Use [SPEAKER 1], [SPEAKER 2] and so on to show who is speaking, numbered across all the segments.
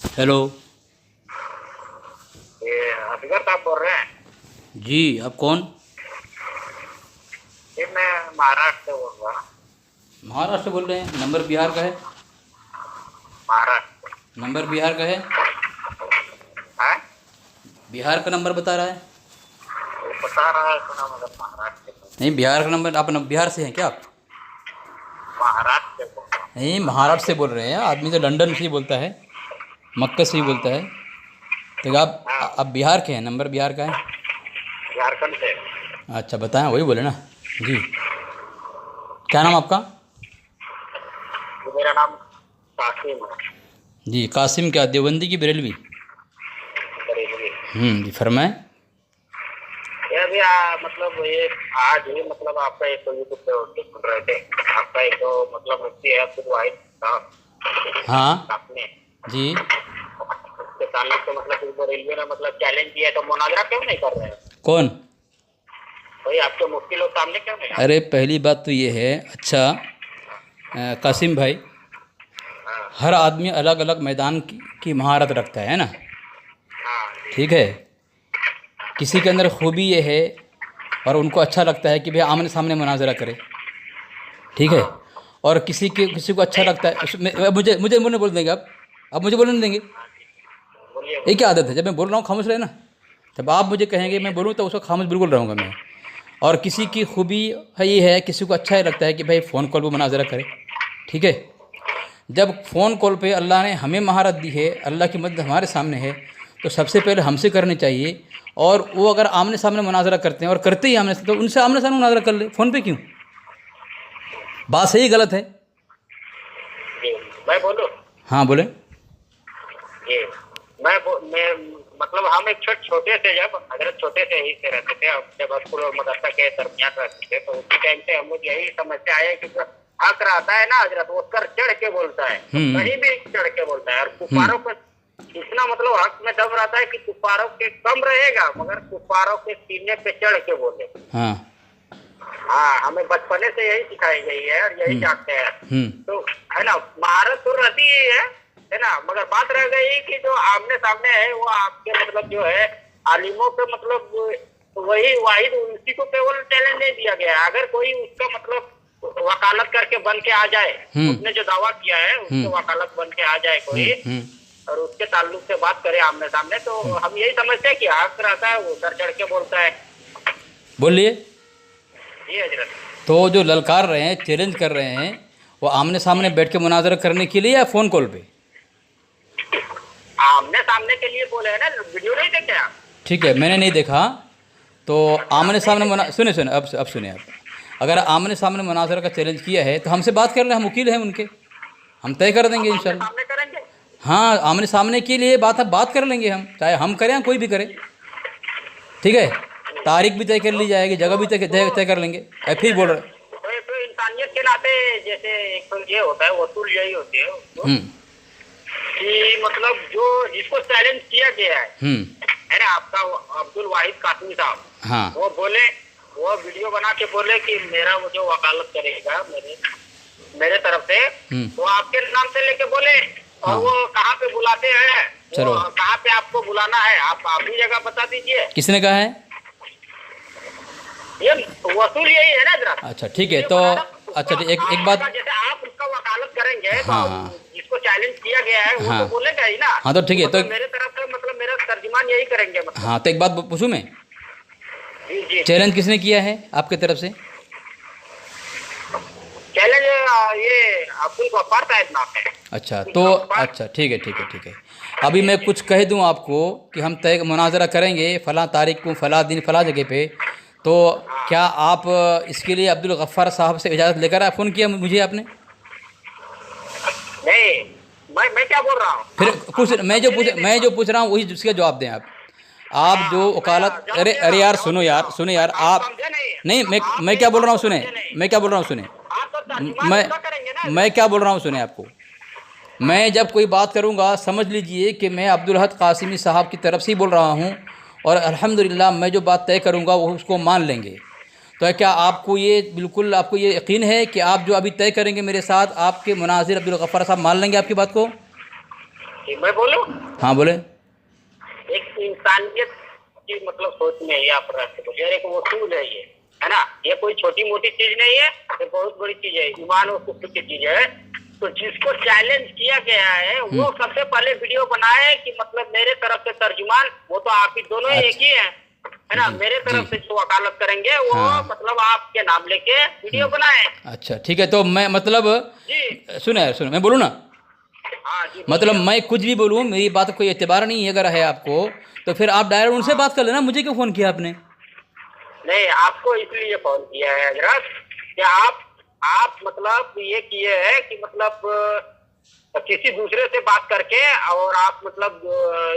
[SPEAKER 1] Hello.
[SPEAKER 2] ये असगर साहब बोल रहे हैं?
[SPEAKER 1] जी, आप कौन?
[SPEAKER 2] ये मैं महाराष्ट्र से बोल रहा हूँ।
[SPEAKER 1] महाराष्ट्र से बोल रहे हैं? नंबर बिहार का है।
[SPEAKER 2] महाराष्ट्र
[SPEAKER 1] नंबर बिहार का है।
[SPEAKER 2] है?
[SPEAKER 1] बिहार का नंबर बता रहा है।
[SPEAKER 2] वो बता रहा है सुना मतलब महाराष्ट्र से।
[SPEAKER 1] नहीं, बिहार का नंबर। आप बिहार से हैं क्या आप?
[SPEAKER 2] महाराष्ट्र से बोल रहा हूँ।
[SPEAKER 1] नहीं, महाराष्ट्र से बोल रहे हैं। आदमी तो लंदन से ही बोलता है, मक्का से ही बोलता है। तो आप बिहार के हैं? नंबर बिहार का है।
[SPEAKER 2] झारखंड से।
[SPEAKER 1] अच्छा, बताएं, वही बोले ना। जी, क्या नाम आपका?
[SPEAKER 2] तो मेरा नाम कासिम है।
[SPEAKER 1] जी, कासिम। क्या देवबंदी की बरेलवी?
[SPEAKER 2] बरेली।
[SPEAKER 1] जी, फरमाएं।
[SPEAKER 2] ये अभी मतलब ये आज ही मतलब आपका एक यूट्यूब पे सुन रहे थे। आपका एक तो मतलब मुफ्ती है अब्दुल वाहिद साहब,
[SPEAKER 1] हाँ
[SPEAKER 2] आपने
[SPEAKER 1] जी।
[SPEAKER 2] उसके ताल्लुक से मतलब रेलवे ने मतलब चैलेंज दिया है, तो मुनाजरा क्यों नहीं कर रहे हैं?
[SPEAKER 1] कौन?
[SPEAKER 2] भाई आपके मुफ्ती लोग सामने क्यों नहीं आए?
[SPEAKER 1] अरे, पहली बात तो ये है। अच्छा, कासिम भाई,
[SPEAKER 2] हाँ
[SPEAKER 1] हर आदमी अलग अलग मैदान की महारत रखता है ना।
[SPEAKER 2] हाँ
[SPEAKER 1] ठीक है। किसी के अंदर खूबी ये है और उनको अच्छा लगता है कि भाई आमने सामने मुनाजरा करे। ठीक है। और किसी को अच्छा
[SPEAKER 2] नहीं,
[SPEAKER 1] लगता है अब मुझे मुझे मुझे बोल देंगे आप मुझे बोलने नहीं देंगे?
[SPEAKER 2] बोलिए
[SPEAKER 1] ये
[SPEAKER 2] बोलिए।
[SPEAKER 1] क्या आदत है? जब मैं बोल रहा हूँ खामोश रहे ना। जब आप मुझे कहेंगे मैं बोलूँ तो उसको खामोश बिल्कुल रहूँगा मैं। और किसी की खूबी है ये है, किसी को अच्छा ही लगता है कि भाई फ़ोन कॉल पर मुनाजरा करे। ठीक है। जब फ़ोन कॉल पे अल्लाह ने हमें महारत दी है, अल्लाह की मदद हमारे सामने है, तो सबसे पहले हमसे करनी चाहिए। और वो अगर आमने सामने मुनाजरा करते हैं और करते ही आमने से, तो उनसे आमने सामने मुनाजरा कर ले। फ़ोन पे क्यों? बात सही गलत है?
[SPEAKER 2] जी मैं बोलूँ?
[SPEAKER 1] हाँ, बोले।
[SPEAKER 2] जी मैं मतलब हम एक छोटे से जब हजरत छोटे से ही से रहते थे, हम जब स्कूल और मदरसा के दरमियान रहते थे, तो उसी टाइम से हम लोग यही समझते आए कि जो हक रहता है ना हजरत, वो कर चढ़ के बोलता है, कहीं भी चढ़ के बोलता है। और कुफारों को इतना मतलब हक में दम रहता है कि कुफारों के कम रहेगा, मगर कुफारों के सीने पे चढ़ के बोले।
[SPEAKER 1] हाँ।
[SPEAKER 2] हाँ, हमें बचपने से यही सिखाई गई है और यही जानते हैं।
[SPEAKER 1] हम्म।
[SPEAKER 2] तो है ना, महारत तो रहती ही है ना, मगर बात रह गई कि जो आमने सामने है वो आपके मतलब जो है आलिमों पे मतलब वही वाहिद उसी को केवल चैलेंज नहीं दिया गया है। अगर कोई उसका मतलब वकालत करके बन के आ जाए, उसने जो दावा किया है उसके वकालत बन के आ जाए कोई, और उसके ताल्लुक से बात करे आमने सामने, तो हम यही समझते हैं कि हक रहता है, वो सर चढ़ के बोलता है।
[SPEAKER 1] बोलिए।
[SPEAKER 2] जी हजरत।
[SPEAKER 1] तो जो ललकार रहे हैं, चैलेंज कर रहे हैं, वो आमने सामने बैठ के मुनाजरा करने के लिए या फ़ोन कॉल पे?
[SPEAKER 2] आमने सामने के लिए बोले है ना, वीडियो नहीं देखे आप?
[SPEAKER 1] ठीक है, मैंने नहीं देखा। तो आमने सामने
[SPEAKER 2] नहीं
[SPEAKER 1] सुने सुने अब सुने आप। अगर आमने सामने मुनाजरा का चैलेंज किया है तो हमसे बात कर लें, हम वकील हैं उनके, हम तय कर देंगे
[SPEAKER 2] हम आमने
[SPEAKER 1] इंशाल्लाह।
[SPEAKER 2] सामने करेंगे।
[SPEAKER 1] हाँ, आमने सामने के लिए बात कर लेंगे हम, चाहे हम करें या कोई भी करे। ठीक है। तारीख भी तय कर ली जाएगी, जगह भी तय कर लेंगे। फिर बोल रहे।
[SPEAKER 2] तो इंसानियत के नाते जैसे एक तो ये होता है, वसूल यही होती है उसको, कि मतलब जो जिसको चैलेंज किया गया है ना, आपका अब्दुल वाहिद कासिमी साहब,
[SPEAKER 1] हाँ।
[SPEAKER 2] वो बोले, वो वीडियो बना के बोले कि मेरा वो जो वकालत करेगा मेरे तरफ से, वो आपके नाम से लेके बोले। और वो कहाँ पे बुलाते हैं,
[SPEAKER 1] चलो,
[SPEAKER 2] वो कहाँ पे आपको बुलाना है, आप अपनी जगह बता दीजिए।
[SPEAKER 1] किसने कहा है?
[SPEAKER 2] ये वसूल यही है ना जरा।
[SPEAKER 1] अच्छा, ठीक है। तो अच्छा, एक बात।
[SPEAKER 2] जैसे आप उसका वकालत करेंगे तो
[SPEAKER 1] हाँ
[SPEAKER 2] जिसको चैलेंज किया गया है वो
[SPEAKER 1] हाँ
[SPEAKER 2] तो बोलेगा ही ना।
[SPEAKER 1] हाँ, तो ठीक है। तो
[SPEAKER 2] मेरे तरफ से मतलब मेरा तर्जुमान यही करेंगे मतलब।
[SPEAKER 1] हाँ, तो एक बात पूछूं मैं?
[SPEAKER 2] जी जी।
[SPEAKER 1] चैलेंज किसने किया है आपके तरफ से?
[SPEAKER 2] चैलेंज ये अब्दुल गफ्फार साहब नाम है।
[SPEAKER 1] अच्छा, तो अच्छा, ठीक है। अभी मैं कुछ कह दूं आपको कि हम तय मुनाजरा करेंगे फ़लाँ तारीख को, फ़लाँ दिन, फ़लाँ जगह पे। तो क्या आप इसके लिए अब्दुल गफ्फार साहब से इजाज़त लेकर फ़ोन किया मुझे आपने?
[SPEAKER 2] नहीं, मैं क्या बोल रहा हूँ?
[SPEAKER 1] फिर कुछ मैं जो पूछ रहा हूँ वही उसका जवाब दें आप जो वकालत। अरे यार, सुनो यार आप। नहीं, मैं क्या बोल रहा हूँ सुने।
[SPEAKER 2] आप तो तर्जुमान
[SPEAKER 1] मैं
[SPEAKER 2] उसका करेंगे ना।
[SPEAKER 1] मैं क्या बोल रहा हूँ सुने आपको। मैं जब कोई बात करूँगा समझ लीजिए कि मैं अब्दुल हद कासिमी साहब की तरफ से ही बोल रहा हूँ। और अल्हम्दुलिल्लाह मैं जो बात तय करूँगा वो उसको मान लेंगे। तो क्या आपको ये यकीन है कि आप जो अभी तय करेंगे मेरे साथ, आपके मुनाजिर अब्दुल गफ्फार साहब मान लेंगे आपकी बात को?
[SPEAKER 2] कि मैं बोलूं,
[SPEAKER 1] हाँ बोले।
[SPEAKER 2] एक इंसानियत की मतलब सोच में ही आप रहते हो यार, एक वसूल है ना, ये कोई छोटी मोटी चीज नहीं है, ये बहुत बड़ी चीज है, ईमान और कुफ्र की चीज है। तो जिसको चैलेंज किया गया है वो सबसे पहले वीडियो बनाए कि मतलब मेरे तरफ से तर्जुमान, वो तो आप ही दोनों एक ही है ना, मेरे तरफ से जो वकालत करेंगे वो मतलब आपके नाम लेके वीडियो बनाए।
[SPEAKER 1] अच्छा ठीक है, तो मैं मतलब
[SPEAKER 2] जी
[SPEAKER 1] सुने मैं बोलूँ ना,
[SPEAKER 2] हाँ जी,
[SPEAKER 1] मतलब मैं कुछ भी बोलूँ मेरी बात कोई एतबार नहीं है, अगर है आपको तो फिर आप डायरेक्ट उनसे बात कर लेना, मुझे क्यों फ़ोन किया आपने?
[SPEAKER 2] नहीं आपको इसलिए फोन किया है हजरत कि आप मतलब ये किए हैं कि मतलब किसी दूसरे से बात करके और आप मतलब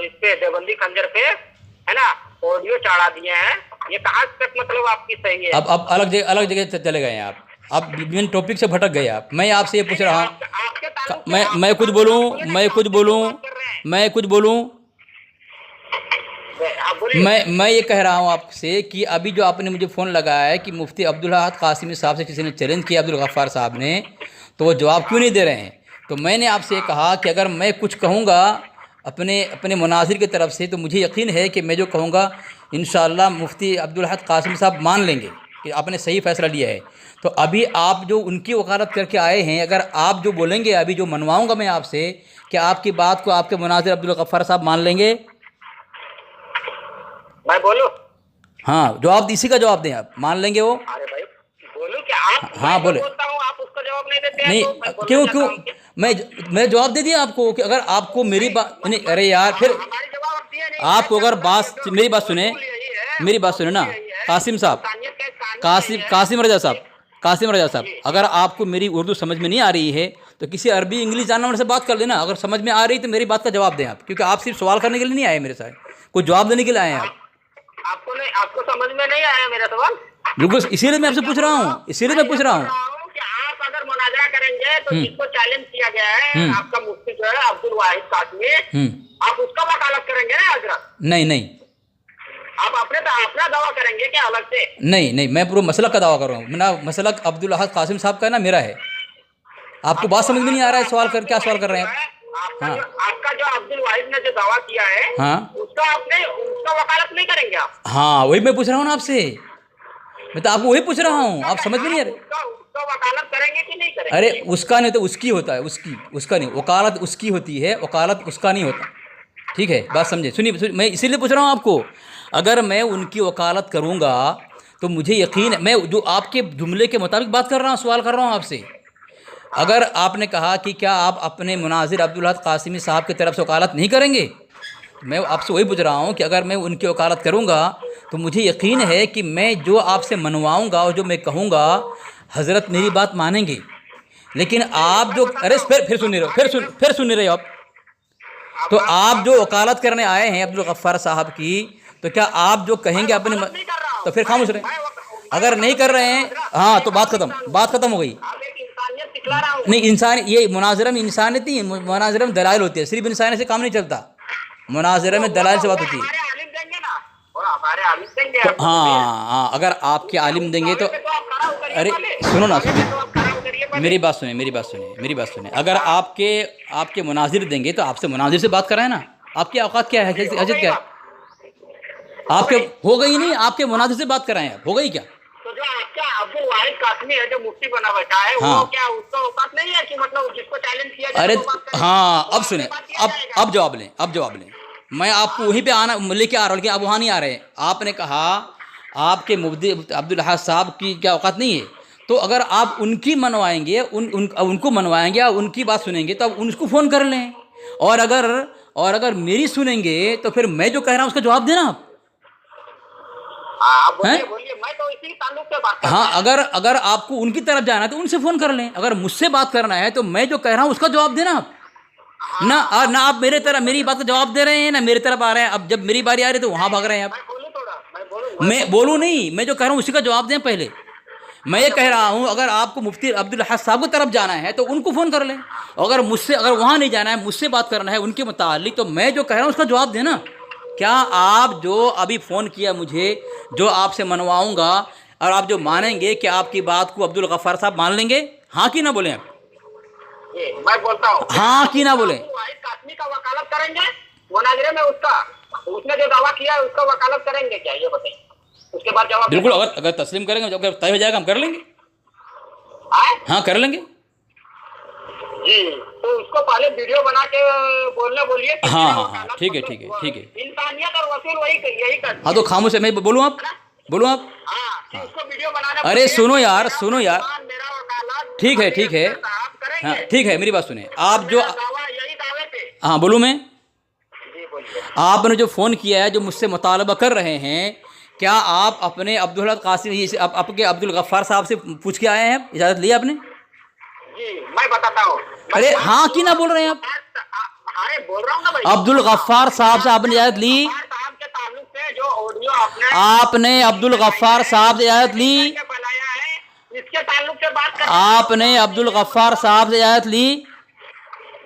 [SPEAKER 2] इस पे देवबंदी खंजर पे है ना ऑडियो चढ़ा दिए हैं, ये कहाँ तक मतलब आपकी सही है?
[SPEAKER 1] अब अलग जगह चले गए हैं आप, अब मेन टॉपिक से भटक गए आप। मैं आपसे ये पूछ रहा हूँ,
[SPEAKER 2] आपके ताल्लुक से
[SPEAKER 1] मैं कुछ बोलूँ, मैं कुछ बोलूँ, मैं कुछ बोलूँ,
[SPEAKER 2] आप बोलिए।
[SPEAKER 1] मैं ये कह रहा हूँ आपसे कि अभी जो आपने मुझे फ़ोन लगाया है कि मुफ्ती अब्दुल अहद कासिमी साहब से किसी ने चैलेंज किया, अब्दुल गफ्फार साहब ने, तो वो जवाब क्यों नहीं दे रहे हैं? तो मैंने आपसे कहा कि अगर मैं कुछ कहूँगा अपने मुनाजिर की तरफ से तो मुझे यकीन है कि मैं जो कहूँगा इंशाअल्लाह मुफ्ती अब्दुल अहद कासिमी साहब मान लेंगे कि आपने सही फ़ैसला लिया है। तो अभी आप जो उनकी वकालत करके आए हैं, अगर आप जो बोलेंगे अभी जो मनवाऊँगा मैं आपसे, कि आपकी बात को आपके मुनाजिर अब्दुल गफ्फार साहब मान लेंगे?
[SPEAKER 2] मैं बोलूं?
[SPEAKER 1] हाँ जवाब, इसी का जवाब दें आप, मान लेंगे वो?
[SPEAKER 2] अरे भाई बोलूं क्या? आप
[SPEAKER 1] हाँ
[SPEAKER 2] मैं
[SPEAKER 1] बोले।
[SPEAKER 2] बोलता हूँ आप उसका जवाब नहीं देते हैं
[SPEAKER 1] नहीं
[SPEAKER 2] तो मैं बोलना
[SPEAKER 1] क्यों
[SPEAKER 2] चाहता
[SPEAKER 1] क्यों
[SPEAKER 2] हूँ कि
[SPEAKER 1] मैं जवाब दे दिया आपको कि अगर आपको मेरी बात नहीं, अरे यार फिर
[SPEAKER 2] हमारी जवाब आप दिए नहीं।
[SPEAKER 1] आपको अगर बात, मेरी बात सुने, मेरी बात सुने ना कासिम साहब, कासिम रजा साहब, कासिम रजा साहब, अगर आपको मेरी उर्दू समझ में नहीं आ रही है तो किसी अरबी इंग्लिश जानने वाले से बात कर लेना, अगर समझ में आ रही तो मेरी बात का जवाब दें आप, क्योंकि आप सिर्फ सवाल करने के लिए नहीं आए मेरे साथ, कुछ जवाब देने के लिए आए हैं आप।
[SPEAKER 2] आपको समझ में नहीं आया मेरा सवाल?
[SPEAKER 1] बिल्कुल, इसीलिए मैं आपसे पूछ रहा हूँ, इसीलिए मैं पूछ रहा हूँ।
[SPEAKER 2] कि आप अगर मुनाजरा करेंगे तो जिसको चैलेंज किया गया है आपका मुफ्ती जो है अब्दुल वाहिद कासमी, आप उसका वकालत करेंगे ना हजरत?
[SPEAKER 1] नहीं
[SPEAKER 2] आप अपना दावा करेंगे क्या अलग से?
[SPEAKER 1] नहीं, मैं पूरा मसलक का दावा कर रहा हूँ, मेरा मसलक अब्दुल अहद कासिम साहब का है ना, मेरा है। आपको बात समझ में नहीं आ रहा है, सवाल कर क्या सवाल कर रहे हैं आप? हाँ
[SPEAKER 2] आपका जो अब्दुल वाहिद ने जो दावा किया है
[SPEAKER 1] हाँ
[SPEAKER 2] उसका वकालत नहीं करेंगे आप?
[SPEAKER 1] हाँ वही मैं पूछ रहा हूँ ना आपसे, मैं तो आपको वही पूछ रहा हूँ, आप समझ में नहीं आ रहे।
[SPEAKER 2] उसका वकालत करेंगे कि नहीं करेंगे?
[SPEAKER 1] अरे उसका नहीं तो उसकी होता है, उसका नहीं, वकालत उसकी होती है, वकालत उसका नहीं होता। ठीक है, बात समझे? सुनिए, मैं इसीलिए पूछ रहा हूँ आपको, अगर मैं उनकी वकालत करूँगा तो मुझे यकीन है, मैं जो आपके जुमले के मुताबिक बात कर रहा हूँ, सवाल कर रहा हूँ आपसे। अगर आपने कहा कि क्या आप अपने मुनाजिर अब्दुल अहद कासिमी साहब की तरफ से वकालत नहीं करेंगे, तो मैं आपसे वही पूछ रहा हूँ कि अगर मैं उनकी वकालत करूँगा तो मुझे यकीन है कि मैं जो आपसे मनवाऊँगा और जो मैं कहूँगा हज़रत मेरी बात मानेंगे। लेकिन आप जो, अरे फिर सुन नहीं रहे हो, फिर सुन नहीं रहे हो आप। तो आप जो वकालत करने आए हैं अब्दुल गफ्फार साहब की, तो क्या आप जो कहेंगे अपने तो फिर खामोश रहे। अगर नहीं कर रहे हैं हाँ तो बात खत्म हो गई। नहीं, इंसान ये मुनाजरा में इंसानियत नहीं, मुनाजरा में दलाइल होती है, सिर्फ इंसानियत से काम नहीं चलता, मुनाजरा में दलाइल से बात होती है। हाँ, अगर आपके आलिम देंगे तो, अरे सुनो ना, मेरी बात सुने, अगर आपके मुनाजिर देंगे तो आपसे मुनाजिर से बात कराए ना। आपकी औकात क्या है, हैसियत क्या है आपके? हो गई नहीं, आपके मुनाजिर से बात कराएं, हो गई क्या?
[SPEAKER 2] तो जो आपका अब्दुल वाहिद कासमी है जो मुफ्ती बना बैठा है,
[SPEAKER 1] हाँ।
[SPEAKER 2] वो क्या उसका औकात नहीं है कि मतलब जिसको चैलेंज किया जाए
[SPEAKER 1] अरे
[SPEAKER 2] वो बात करे?
[SPEAKER 1] हाँ, अब
[SPEAKER 2] वो
[SPEAKER 1] सुने,
[SPEAKER 2] आपसे बात किया जाएगा।
[SPEAKER 1] अब जवाब लें। मैं आपको वहीं पे आना लेके आ रहा हूँ, लेकिन आप वहाँ नहीं आ रहे। आपने कहा आपके मुफ्ती अब्दुल अहद साहब की क्या औकात नहीं है, तो अगर आप उनकी मनवाएंगे, उनको मनवाएंगे या उनकी बात सुनेंगे तो आप उनको फ़ोन कर लें, और अगर मेरी सुनेंगे तो फिर मैं जो कह रहा हूँ उसका जवाब देना आप।
[SPEAKER 2] आप
[SPEAKER 1] हैं?
[SPEAKER 2] बोलिए, मैं तो इसी ताल्लुक से बात कर रहा हूं।
[SPEAKER 1] हाँ, अगर आपको उनकी तरफ जाना है तो उनसे फ़ोन कर लें, अगर मुझसे बात करना है तो मैं जो कह रहा हूँ उसका जवाब देना आप। ना आप मेरी बात का जवाब दे रहे हैं, ना मेरी तरफ आ रहे हैं। अब जब मेरी बारी आ रही है तो वहाँ भाग रहे हैं आप। मैं बोलूँ नहीं, मैं जो कह रहा हूँ उसी का जवाब दें पहले। मैं ये कह रहा हूँ अगर आपको मुफ्ती अब्दुल अहद साहब की तरफ जाना है तो उनको फ़ोन कर लें, अगर वहाँ नहीं जाना है, मुझसे बात करना है उनके मुतालिक, तो मैं जो कह रहा हूँ उसका जवाब देना। क्या आप जो अभी फ़ोन किया मुझे, जो आपसे मनवाऊँगा, और आप जो मानेंगे कि आपकी बात को अब्दुल गफ्फार साहब मान लेंगे? हाँ कि ना बोलें आप?
[SPEAKER 2] मैं बोलता हूँ
[SPEAKER 1] हाँ कि ना बोलें?
[SPEAKER 2] कासमी का वकालत करेंगे मुनाजरे में उसका, उसने जो दावा किया है उसका वकालत करेंगे क्या, ये बताइए। उसके बाद जवाब
[SPEAKER 1] बिल्कुल, अगर तस्लीम करेंगे, अगर तय हो जाएगा हम कर लेंगे।
[SPEAKER 2] आए
[SPEAKER 1] हाँ कर लेंगे
[SPEAKER 2] जी। तो उसको पहले वीडियो बना के बोलने बोलिए कि
[SPEAKER 1] हाँ
[SPEAKER 2] मेरा
[SPEAKER 1] हाँ हाँ,
[SPEAKER 2] वकालत
[SPEAKER 1] ठीक है
[SPEAKER 2] मतलब
[SPEAKER 1] ठीक है ठीक है।
[SPEAKER 2] इंसानियत और वसूल यही करती
[SPEAKER 1] हाँ तो खामोश है, मैं बोलूँ आप, बोलूँ आप।
[SPEAKER 2] हाँ, कि उसको वीडियो बनाना
[SPEAKER 1] अरे
[SPEAKER 2] बोलिए
[SPEAKER 1] सुनो
[SPEAKER 2] कि
[SPEAKER 1] यार,
[SPEAKER 2] मेरा
[SPEAKER 1] सुनो यार,
[SPEAKER 2] फरमान, मेरा वकालत
[SPEAKER 1] ठीक है
[SPEAKER 2] अली
[SPEAKER 1] ठीक है,
[SPEAKER 2] असगर साहब करेंगे।
[SPEAKER 1] हाँ ठीक है, मेरी बात सुने आप जो,
[SPEAKER 2] मेरा दावा यही दावे पे।
[SPEAKER 1] हाँ बोलूँ मैं।
[SPEAKER 2] जी बोलिए।
[SPEAKER 1] आपने जो फ़ोन किया है, जो मुझसे मुतालबा कर रहे हैं, क्या आप अपने अब्दुल हक कासिम आपके अब्दुल गफ्फार साहब से पूछ के आए हैं, इजाज़त ली आपने?
[SPEAKER 2] जी मैं बताता हूँ।
[SPEAKER 1] अरे हाँ कि ना बोल रहे हैं आप?
[SPEAKER 2] हाँ बोल रहा हूँ ना भाई।
[SPEAKER 1] अब्दुल गफ्फार साहब से आपने इजाज़त ली?
[SPEAKER 2] गफ्फार साहब के ताल्लुक से जो ऑडियो
[SPEAKER 1] आपने अब्दुल गफ्फार साहब से इजाज़त ली?
[SPEAKER 2] बनाया है, इसके ताल्लुक से बात कर।
[SPEAKER 1] आपने अब्दुल गफ्फार साहब से इजाज़त ली?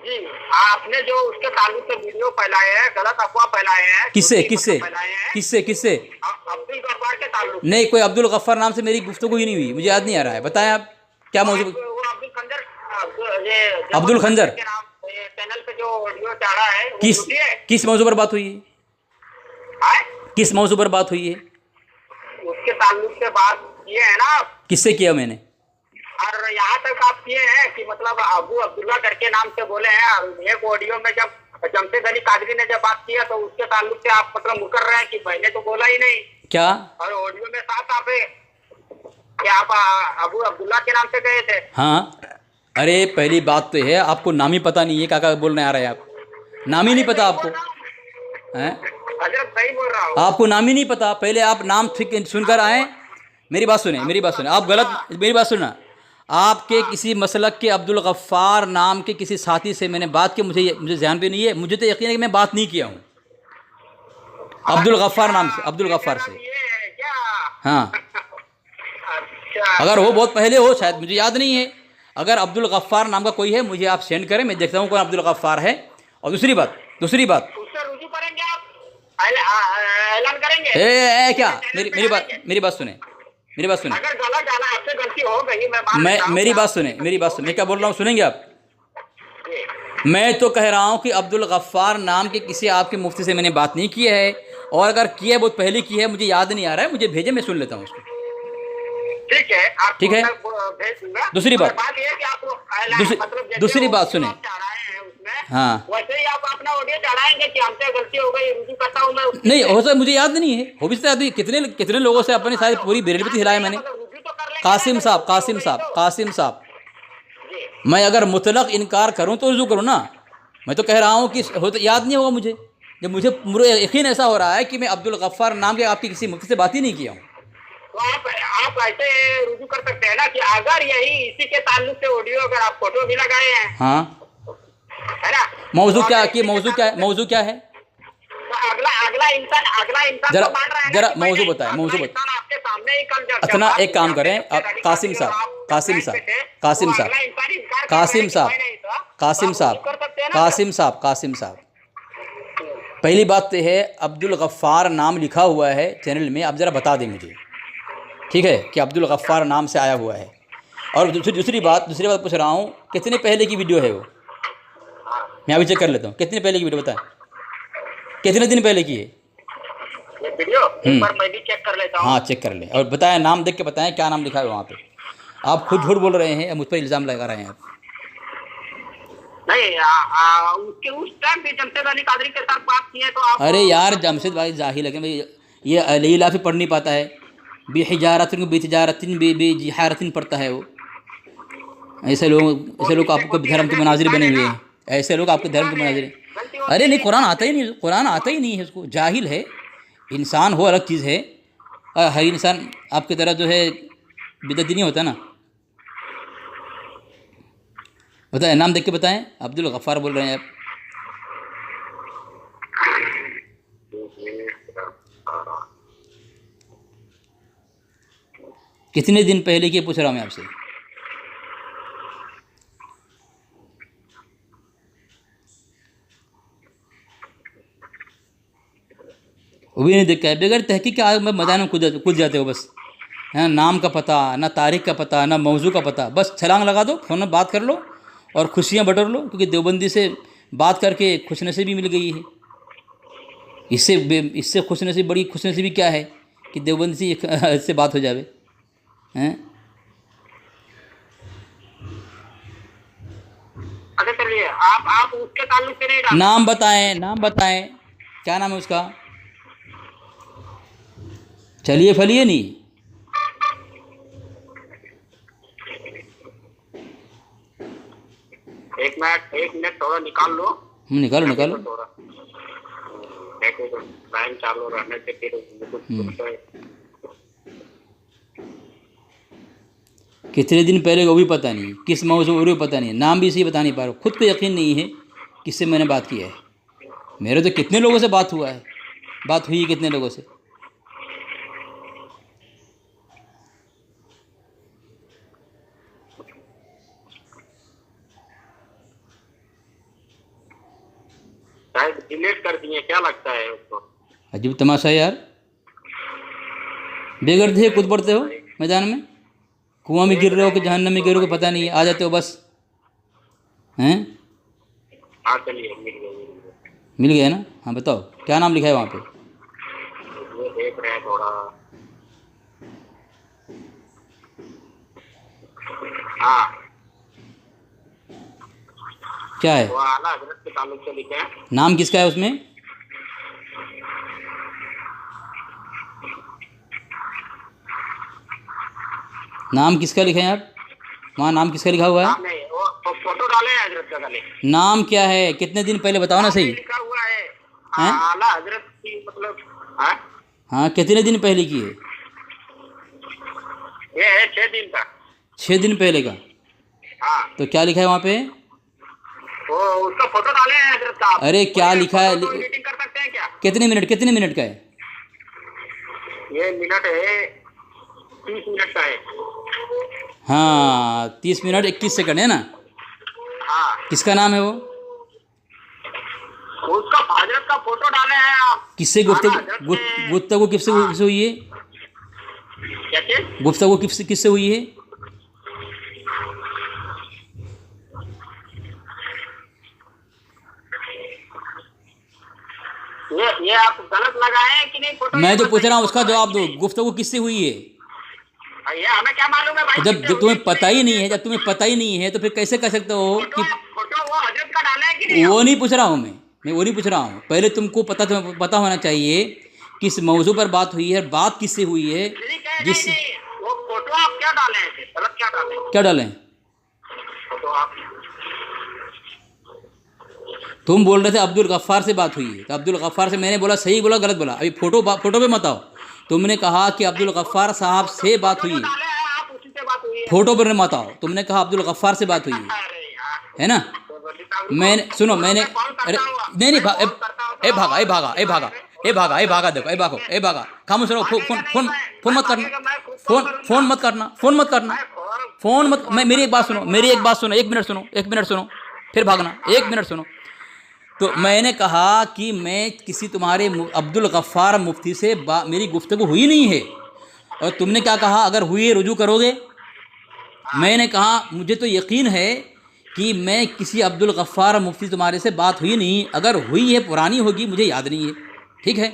[SPEAKER 2] जी, आपने जो उसके ताल्लुक से वीडियो फैलाए हैं, गलत अफवाह फैलाए हैं,
[SPEAKER 1] किससे
[SPEAKER 2] झूठी
[SPEAKER 1] किससे
[SPEAKER 2] खबर फैलाए हैं,
[SPEAKER 1] किससे किससे?
[SPEAKER 2] अब्दुल गफ्फार के ताल्लुक से।
[SPEAKER 1] नहीं, कोई अब्दुल गफ्फार नाम से मेरी गुफ्तगू ही नहीं हुई, मुझे याद नहीं आ रहा है, बताएं आप क्या मौजूद।
[SPEAKER 2] वो अब्दुल खंजर, ये
[SPEAKER 1] अब्दुल खंजर
[SPEAKER 2] के नाम चैनल पे जो ऑडियो चाड़ा है वो
[SPEAKER 1] किस
[SPEAKER 2] झूठी है।
[SPEAKER 1] किस मौजू पर बात हुई है?
[SPEAKER 2] हाँ?
[SPEAKER 1] किस मौजू पर बात हुई है?
[SPEAKER 2] उसके ताल्लुक से बात किए है ना आप।
[SPEAKER 1] किससे किया मैंने?
[SPEAKER 2] और यहाँ तक आप किए हैं कि मतलब अबू अब्दुल्ला करके नाम से बोले हैं, और एक ऑडियो में जब जमशेद अली कादरी ने जब बात किया तो उसके ताल्लुक से आप मतलब मुकर रहे हैं कि मैंने तो बोला ही नहीं।
[SPEAKER 1] क्या?
[SPEAKER 2] और ऑडियो में साफ साफ है कि आप अबू अब्दुल्ला के नाम से गए थे।
[SPEAKER 1] हाँ, अरे पहली बात तो है आपको नाम ही पता नहीं है, क्या बोलने आ रहे हैं आप? नाम ही नहीं पता आपको हैं?
[SPEAKER 2] हजरत सही बोल रहा हूँ।
[SPEAKER 1] आपको नाम ही नहीं पता, पहले आप नाम ठीक सुनकर आए। मेरी बात सुने, मेरी बात सुने, आप गलत, मेरी बात सुनना। आपके किसी मसलक के अब्दुल गफ्फार नाम के किसी साथी से मैंने बात की, मुझे ध्यान भी नहीं है, मुझे तो यकीन है कि मैं बात नहीं किया हूँ अब्दुल गफ्फार नाम से, अब्दुल गफ्फार से।
[SPEAKER 2] ये है क्या?
[SPEAKER 1] हाँ,
[SPEAKER 2] अच्छा,
[SPEAKER 1] अगर वो बहुत पहले हो, शायद मुझे याद नहीं है। अगर अब्दुल गफ्फार नाम का कोई है, मुझे आप सेंड करें, मैं देखता हूँ कौन अब्दुल गफ्फार है। और दूसरी बात
[SPEAKER 2] उससे रुजू करेंगे आप, ऐलान करेंगे।
[SPEAKER 1] क्या, मेरी बात सुने, मेरी बात सुने,
[SPEAKER 2] अगर गलत डाला, आपसे गलती हो गई,
[SPEAKER 1] मेरी बात सुने, मेरी बात सुने, मैं क्या बोल रहा हूँ सुनेंगे आप? मैं तो कह रहा हूँ कि अब्दुल गफ्फार नाम के किसी आपके मुफ्ती से मैंने बात नहीं की है, और अगर की है बहुत पहले की है, मुझे याद नहीं आ रहा है, मुझे भेजे, मैं सुन लेता हूँ उसको।
[SPEAKER 2] ठीक है, आप
[SPEAKER 1] ठीक है।
[SPEAKER 2] भेज दूंगा।
[SPEAKER 1] दूसरी बात,
[SPEAKER 2] ये है कि आप
[SPEAKER 1] दूसरी बात सुने। हाँ,
[SPEAKER 2] वैसे ही आप अपना ऑडियो चढ़ाएंगे कि हमसे गलती हो गई, रुजू करता हूँ मैं।
[SPEAKER 1] नहीं हो सकता, मुझे याद नहीं है, हो भी सकता है। कितने लोगों से अपनी सारी पूरी बेरेलपति हिलाया मैंने। कासिम साहब, मैं अगर मुतलक इनकार करूं तो रुजू करूं ना। मैं तो कह रहा हूं कि हो तो याद नहीं होगा मुझे, जब मुझे यकीन ऐसा हो रहा है कि मैं अब्दुल गफ्फार नाम के आपकी किसी मुफ्ती से बात ही नहीं किया हूँ।
[SPEAKER 2] तो आप ऐसे रुजू कर सकते हैं ना कि अगर यही इसी के ताल्लुक से ऑडियो, अगर आप फोटो भी लगाए हैं,
[SPEAKER 1] हाँ,
[SPEAKER 2] है ना,
[SPEAKER 1] मौजू क्या है?
[SPEAKER 2] तो अगला इंसान
[SPEAKER 1] जरा
[SPEAKER 2] तो मान रहा है
[SPEAKER 1] जरा
[SPEAKER 2] ना कि
[SPEAKER 1] मौजू
[SPEAKER 2] मैंने-
[SPEAKER 1] बताएं,
[SPEAKER 2] अगला
[SPEAKER 1] मौजू
[SPEAKER 2] इंसान आपके सामने ही कल जब
[SPEAKER 1] इतना
[SPEAKER 2] जवाब
[SPEAKER 1] एक काम
[SPEAKER 2] दिया,
[SPEAKER 1] करें,
[SPEAKER 2] आपके
[SPEAKER 1] अब
[SPEAKER 2] गाड़ी
[SPEAKER 1] कासिम
[SPEAKER 2] का
[SPEAKER 1] साहब,
[SPEAKER 2] जवाब
[SPEAKER 1] कासिम
[SPEAKER 2] बैठ
[SPEAKER 1] साहब,
[SPEAKER 2] पे थे,
[SPEAKER 1] कासिम
[SPEAKER 2] तो
[SPEAKER 1] साहब,
[SPEAKER 2] अगला इंसान इनकार कर
[SPEAKER 1] कासिम
[SPEAKER 2] रहा है कि
[SPEAKER 1] साहब,
[SPEAKER 2] मैं नहीं था,
[SPEAKER 1] कासिम
[SPEAKER 2] तो आप
[SPEAKER 1] साहब,
[SPEAKER 2] रुजू कर सकते हैं ना।
[SPEAKER 1] कासिम साहब, पहली बात तो है अब्दुल गफ्फार नाम लिखा हुआ है चैनल में, आप ज़रा बता दें मुझे, ठीक है, कि अब्दुल गफ्फार नाम से आया हुआ है। और दूसरी बात पूछ रहा हूँ, कितने पहले की वीडियो है वो? मैं अभी चेक कर लेता हूँ, कितने पहले की वीडियो बताएं, कितने दिन पहले की है
[SPEAKER 2] ये वीडियो? एक बार मैं भी चेक कर लेता हूँ।
[SPEAKER 1] हाँ चेक कर लें, और बताएं, नाम देख के बताएं क्या नाम लिखा है वहाँ पे। आप खुद झूठ बोल रहे हैं, मुझ पर इल्ज़ाम लगा रहे हैं आप।
[SPEAKER 2] नहीं, उसके उस टाइम भी जमशेद अली कादरी के साथ बात की है तो आप।
[SPEAKER 1] अरे यार, जमशेद भाई जाहिल है, भाई ये अलीला भी पढ़ नहीं पाता है, बेहिजारतिन बेजिहारतिन पढ़ता है वो। ऐसे लोग आपको धर्म के मनाजिर बने हुए हैं, ऐसे लोग आपके धर्म के मनाजिर। अरे नहीं, कुरान आता ही नहीं है उसको, जाहिल है। इंसान हो अलग चीज़ है, हर इंसान आपकी तरह जो है बिदअती नहीं होता ना। बताएं, नाम देख के बताएं, अब्दुल गफ्फार बोल रहे हैं आप। कितने दिन पहले की पूछ रहा हूँ मैं आपसे? वो भी नहीं देखा है, बगैर तहकीक के आज मैं मैदान में कूद जाते हो बस। है नाम का पता, ना तारीख का पता, ना मौजू का पता, बस छलांग लगा दो, फ़ोन में बात कर लो और खुशियाँ बटोर लो। क्योंकि देवबंदी से बात करके खुशनसीबी मिल गई है। इससे खुशनसीबी, बड़ी खुशनसीबी क्या है कि देवबंद से बात हो जावे हैं।
[SPEAKER 2] अच्छा चलिए, आप उसके ताल्लुक से नहीं डाल।
[SPEAKER 1] नाम बताएं, क्या नाम है उसका? चलिए फलिए नहीं।
[SPEAKER 2] एक मिनट थोड़ा निकाल लो।
[SPEAKER 1] निकालो
[SPEAKER 2] थोड़ा लाइन चालू रहने से फिर
[SPEAKER 1] कितने दिन पहले वो भी पता नहीं, किस मौजू वो भी पता नहीं, नाम भी इसी बता नहीं पा रहा, खुद को यकीन नहीं है किससे मैंने बात किया है। मेरे तो कितने लोगों से बात हुई है कितने लोगों से।
[SPEAKER 2] शायद डिलीट कर दिए, क्या लगता है उसको?
[SPEAKER 1] अजीब तमाशा है यार, बेगर्द है, कूद पड़ते हो मैदान में, कुआं में गिर रहे हो कि जहन्नम में गिर रहे हो पता नहीं है, आ जाते हो बस हैं।
[SPEAKER 2] हाँ चलिए,
[SPEAKER 1] मिल गया ना? हाँ बताओ क्या नाम लिखा है वहाँ पे?
[SPEAKER 2] ये देख रहे हैं थोड़ा। हाँ,
[SPEAKER 1] क्या है?
[SPEAKER 2] वो आला हजरत के ताल्लुक से लिखे हैं।
[SPEAKER 1] नाम किसका है उसमें? नाम किसका लिखा है आप? वहाँ नाम किसका लिखा हुआ है?
[SPEAKER 2] नहीं, वो फोटो डाले हैं हजरत का गले।
[SPEAKER 1] नाम क्या है, कितने दिन पहले बताओ ना सही।
[SPEAKER 2] लिखा हुआ है
[SPEAKER 1] हैं?
[SPEAKER 2] आला हजरत की, मतलब
[SPEAKER 1] हाँ कितने दिन पहले की है?
[SPEAKER 2] ये है 6 दिन का।
[SPEAKER 1] 6 दिन पहले का?
[SPEAKER 2] हाँ,
[SPEAKER 1] तो क्या लिखा है वहाँ पे?
[SPEAKER 2] वो उसका फोटो डाले हैं हजरत का।
[SPEAKER 1] अरे क्या लिखा है?
[SPEAKER 2] एडिटिंग कर सकते हैं क्या?
[SPEAKER 1] कितने मिनट का है?
[SPEAKER 2] ये मिनट है 30 मिनट का है।
[SPEAKER 1] हाँ 30 मिनट 21 सेकंड है ना?
[SPEAKER 2] हाँ,
[SPEAKER 1] किसका नाम है वो?
[SPEAKER 2] उसका हजरत का फोटो डाले हैं आप।
[SPEAKER 1] किससे गुफ्तगू किससे हुई है?
[SPEAKER 2] कैसे?
[SPEAKER 1] गुफ्तगू किससे हुई है?
[SPEAKER 2] ये आप गलत लगाए हैं कि नहीं फोटो?
[SPEAKER 1] मैं जो पूछ रहा हूँ उसका जवाब दो, गुफ्तगू किससे हुई है?
[SPEAKER 2] ये हमें क्या मालूम है भाई?
[SPEAKER 1] जब तुम्हें पता ही नहीं है, तो फिर कैसे कह सकते हो कि
[SPEAKER 2] फोटो वो हजरत का डाला है कि नहीं?
[SPEAKER 1] वो नहीं पूछ रहा हूँ मैं वो नहीं पूछ रहा हूँ। पहले तुमको पता होना चाहिए किस मौजू पर बात हुई है, बात किससे हुई है। जिस
[SPEAKER 2] नहीं, वो फोटो आप क्या डाले हैं? गलत क्या डाले? फोटो आप
[SPEAKER 1] तुम बोल रहे थे अब्दुल गफ्फार से बात हुई है, तो अब्दुल गफ्फार से मैंने बोला सही बोला गलत बोला? अभी फोटो पे मत आओ। तुमने कहा कि अब्दुल गफ्फार साहब से बात हुई है,
[SPEAKER 2] आप उसी से बात हुई है।
[SPEAKER 1] फोटो पर मत आओ। तुमने कहा अब्दुल गफ्फार से बात हुई है ना? मैंने सुनो, मैंने अरे नहीं भागा देखो, भागा खामोश रहो। फोन मत करना। मेरी एक बात सुनो, एक मिनट सुनो फिर भागना। 1 मिनट सुनो। तो मैंने कहा कि मैं किसी तुम्हारे अब्दुल गफ्फार मुफ्ती से मेरी गुफ्तगू हुई नहीं है, और तुमने क्या कहा, अगर हुई है रुजू करोगे? मैंने कहा मुझे तो यकीन है कि मैं किसी अब्दुल गफ्फार मुफ्ती तुम्हारे से बात हुई नहीं, अगर हुई है पुरानी होगी, मुझे याद नहीं है, ठीक है।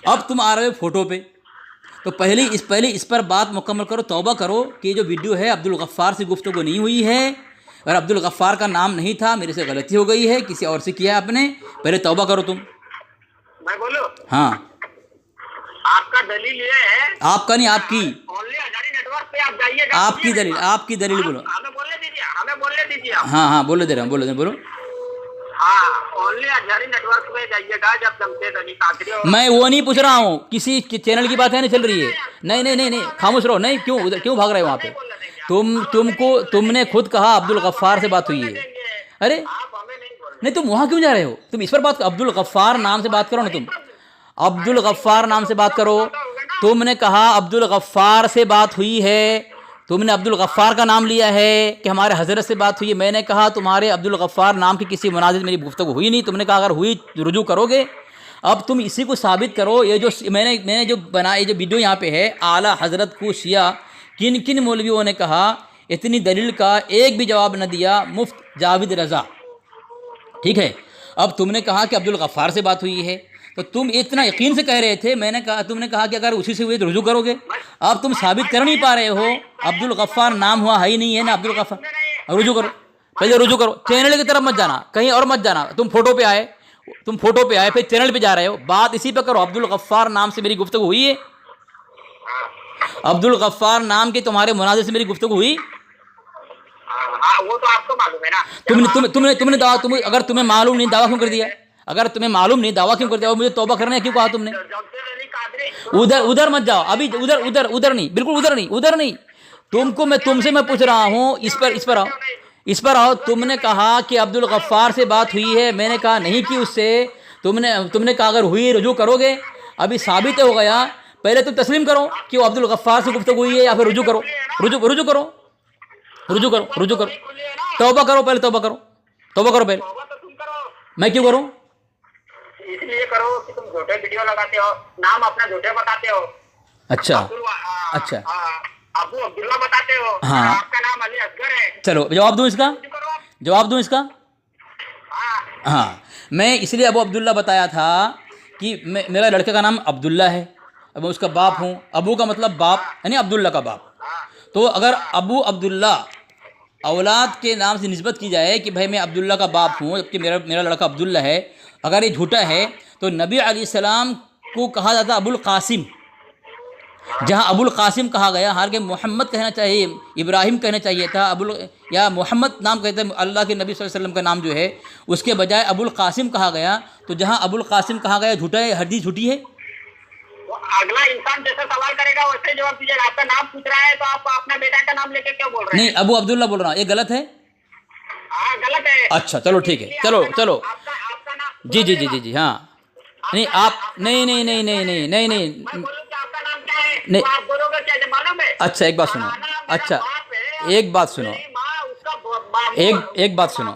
[SPEAKER 1] अब तुम आ रहे हो फोटो पे, तो पहले इस पर बात मुकम्मल करो, तौबा करो कि ये जो वीडियो है अब्दुल गफ्फार से गुफ्तगू नहीं हुई है, और अब्दुल गफ्फार का नाम नहीं था, मेरे से गलती हो गई है, किसी और से किया आपने। पहले तौबा करो तुम।
[SPEAKER 2] मैं बोलूं?
[SPEAKER 1] हाँ,
[SPEAKER 2] आपका दलील ये है।
[SPEAKER 1] आपका नहीं, आपकी।
[SPEAKER 2] ओनली हजारी नेटवर्क पे आप जाइएगा।
[SPEAKER 1] आपकी दलील बोलो।
[SPEAKER 2] हमें बोलने दीजिए आप।
[SPEAKER 1] हाँ बोलो दे रहा हूँ, बोलो।
[SPEAKER 2] हाँ, ओनली हजारी नेटवर्क पे जाइएगा जब जमशेद अली कादरी।
[SPEAKER 1] मैं वो नहीं पूछ रहा हूँ, किसी चैनल की बात है, नहीं चल रही है। नहीं, खामोश रहो। नहीं, क्यों भाग रहे हो वहाँ पे? तुमने खुद कहा अब्दुल गफ्फार से बात हुई है। अरे नहीं, तुम वहाँ क्यों जा रहे हो? तुम इस पर बात, अब्दुल गफ्फार नाम से बात करो ना। तुम अब्दुल गफ्फार नाम से बात करो। तुमने कहा अब्दुल गफ्फार से बात हुई है, तुमने अब्दुल गफ्फार का नाम लिया है कि हमारे हजरत से बात हुई है। मैंने कहा तुम्हारे अब्दुल गफ्फार नाम की किसी मुनाजिर से मेरी गुफ्तगू हुई नहीं। तुमने कहा अगर हुई रुजू करोगे। अब तुम इसी को साबित करो। ये जो मैंने जो बनाया, ये जो वीडियो यहाँ पे है, आला हजरत को शिया किन मौलवियों ने कहा, इतनी दलील का एक भी जवाब न दिया मुफ्त जावेद रज़ा, ठीक है। अब तुमने कहा कि अब्दुल गफ्फार से बात हुई है, तो तुम इतना यकीन से कह रहे थे, मैंने कहा, तुमने कहा कि अगर उसी से हुई तो रुजू करोगे। अब तुम साबित कर नहीं पा रहे हो, अब्दुल गफ्फार नाम हुआ है ही नहीं है ना अब्दुल गफ्फार। रुजू करो, पहले रुजू करो, चैनल की तरफ मत जाना, कहीं और मत जाना। तुम फोटो पे आए फिर चैनल पे जा रहे हो, बात इसी पे करो। अब्दुल गफ्फार नाम से मेरी गुफ्तगू हुई है? अब्दुल गफ्फार नाम के तुम्हारे मुनाजिर से मेरी गुफ्तगू हुई?
[SPEAKER 2] वो तो आपको मालूम है ना।
[SPEAKER 1] तुमने दावा, अगर तुम्हें मालूम नहीं, दावा क्यों कर दिया? अगर तुम्हें मालूम नहीं, दावा क्यों कर दिया? मुझे तौबा करने क्यों कहा तुमने? उधर मत जाओ अभी, उधर नहीं, बिल्कुल उधर नहीं। तुमसे मैं पूछ रहा हूँ, इस पर आओ। तुमने कहा कि अब्दुल गफ्फार से बात हुई है, मैंने कहा नहीं की उससे। तुमने कहा अगर हुई रुजू करोगे। अभी साबित हो गया, पहले तुम तस्लीम करो कि वो अब्दुल गफ्फार से गुफ्तगू हुई है, या फिर रुजू करो। तौबा करो पहले, तौबा करो पहले। मैं क्यों करूं?
[SPEAKER 2] इसलिए करो कि तुम झूठे वीडियो लगाते हो, नाम अपना झूठे बताते हो।
[SPEAKER 1] अच्छा,
[SPEAKER 2] अबू अब्दुल्ला बताते हो।
[SPEAKER 1] हाँ,
[SPEAKER 2] आपका नाम अली असगर है।
[SPEAKER 1] चलो जवाब दूं इसका। हाँ, मैं इसलिए अबू अब्दुल्ला बताया था कि मेरा लड़के का नाम अब्दुल्ला है, अब मैं उसका बाप हूँ। अबू का मतलब बाप, यानी अब्दुल्ला का बाप। तो अगर अबू अब्दुल्ला औलाद के नाम से निस्बत की जाए कि भाई मैं अब्दुल्ला का बाप हूँ, जबकि मेरा लड़का अब्दुल्ला है, अगर ये झूठा है तो नबी अलैहिस्सलाम को कहा जाता अबुल कासिम। जहाँ अबुल कासिम कहा गया, हालांकि मोहम्मद कहना चाहिए, इब्राहिम कहना चाहिए था, या मोहम्मद नाम कहते हैं अल्लाह के नबी सल्लल्लाहु अलैहि वसल्लम का नाम जो है, उसके बजाय अबुल कासिम कहा गया। तो जहाँ अबुल कासिम कहा गया झूठा है, हदीस झूठी है।
[SPEAKER 2] अगला इंसान जैसा सवाल करेगा वैसे जवाब दीजिएगा। आपका नाम पूछ रहा है तो आप अपना बेटा का नाम लेके क्यों बोल रहे हैं?
[SPEAKER 1] नहीं, अबू अब्दुल्ला बोल रहा हूँ, ये गलत है?
[SPEAKER 2] हाँ गलत है।
[SPEAKER 1] अच्छा चलो ठीक है, चलो
[SPEAKER 2] आपका नाम
[SPEAKER 1] जी, हाँ। नहीं आप नहीं
[SPEAKER 2] मैं बोलूं कि आपका नाम क्या है?
[SPEAKER 1] नहीं,
[SPEAKER 2] तो आप बोलोगे क्या, मालूम है?
[SPEAKER 1] अच्छा एक बात सुनो, अच्छा एक बात सुनो, एक बात सुनो,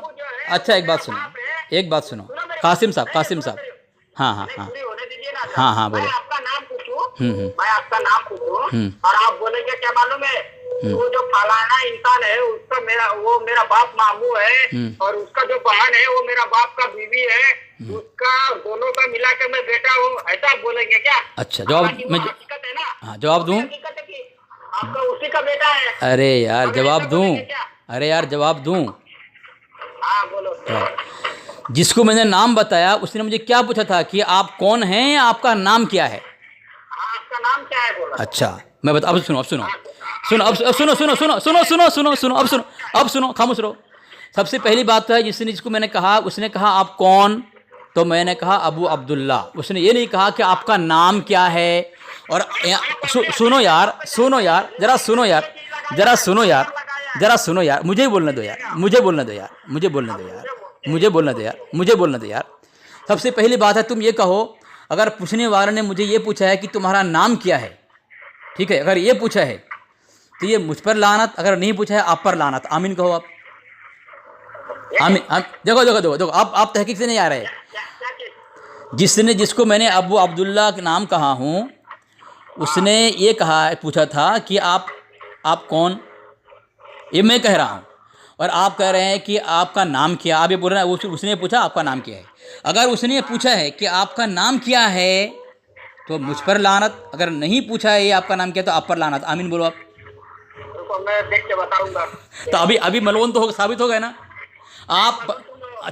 [SPEAKER 1] अच्छा एक बात सुनो, कासिम साहब, हाँ, बोलो।
[SPEAKER 2] मैं आपका नाम पूछूं और आप बोलेंगे क्या मालूम है? वो जो फलाना इंसान है उसका मेरा बाप मामू है, और उसका जो बहन है वो मेरा बाप का बीवी है, उसका दोनों का मिला के मैं बेटा हूँ, ऐसा आप बोलेंगे क्या?
[SPEAKER 1] अच्छा जवाब मैं,
[SPEAKER 2] हकीकत है ना।
[SPEAKER 1] हाँ जवाब दूं?
[SPEAKER 2] आपका उसी का बेटा है।
[SPEAKER 1] अरे यार जवाब दूं?
[SPEAKER 2] हाँ बोलो।
[SPEAKER 1] जिसको मैंने नाम बताया उसने मुझे क्या पूछा था कि आप कौन हैं, या आपका नाम क्या है?
[SPEAKER 2] आपका नाम क्या है बोला।
[SPEAKER 1] अच्छा मैं बता, अब सुनो, खामोश रहो। सबसे पहली बात तो है, जिसको मैंने कहा, उसने कहा आप कौन, तो मैंने कहा अबू अब्दुल्ला। उसने ये नहीं कहा कि आपका नाम क्या है। और सुनो यार, जरा सुनो यार, मुझे बोलने दो यार। सबसे पहली बात है, तुम ये कहो, अगर पूछने वाले ने मुझे ये पूछा है कि तुम्हारा नाम क्या है, ठीक है, अगर ये पूछा है तो ये मुझ पर लानत, अगर नहीं पूछा है आप पर लानत। आमीन कहो आप। आमीन। देखो आप तहकीक से नहीं आ रहे। जिसको मैंने अबू अब्दुल्ला का नाम कहा हूँ, उसने ये पूछा था कि आप कौन, ये मैं कह रहा हूँ, और आप कह रहे हैं कि आपका नाम क्या। आप ये बोल रहे हैं उसने पूछा आपका नाम क्या है। अगर उसने पूछा है कि आपका नाम क्या है तो मुझ पर लानत, अगर नहीं पूछा है ये आपका नाम क्या तो आप पर लानत। आमीन बोलो आप।
[SPEAKER 2] तो मैं देख के बताऊंगा।
[SPEAKER 1] तो अभी मलून तो साबित हो गए ना आप।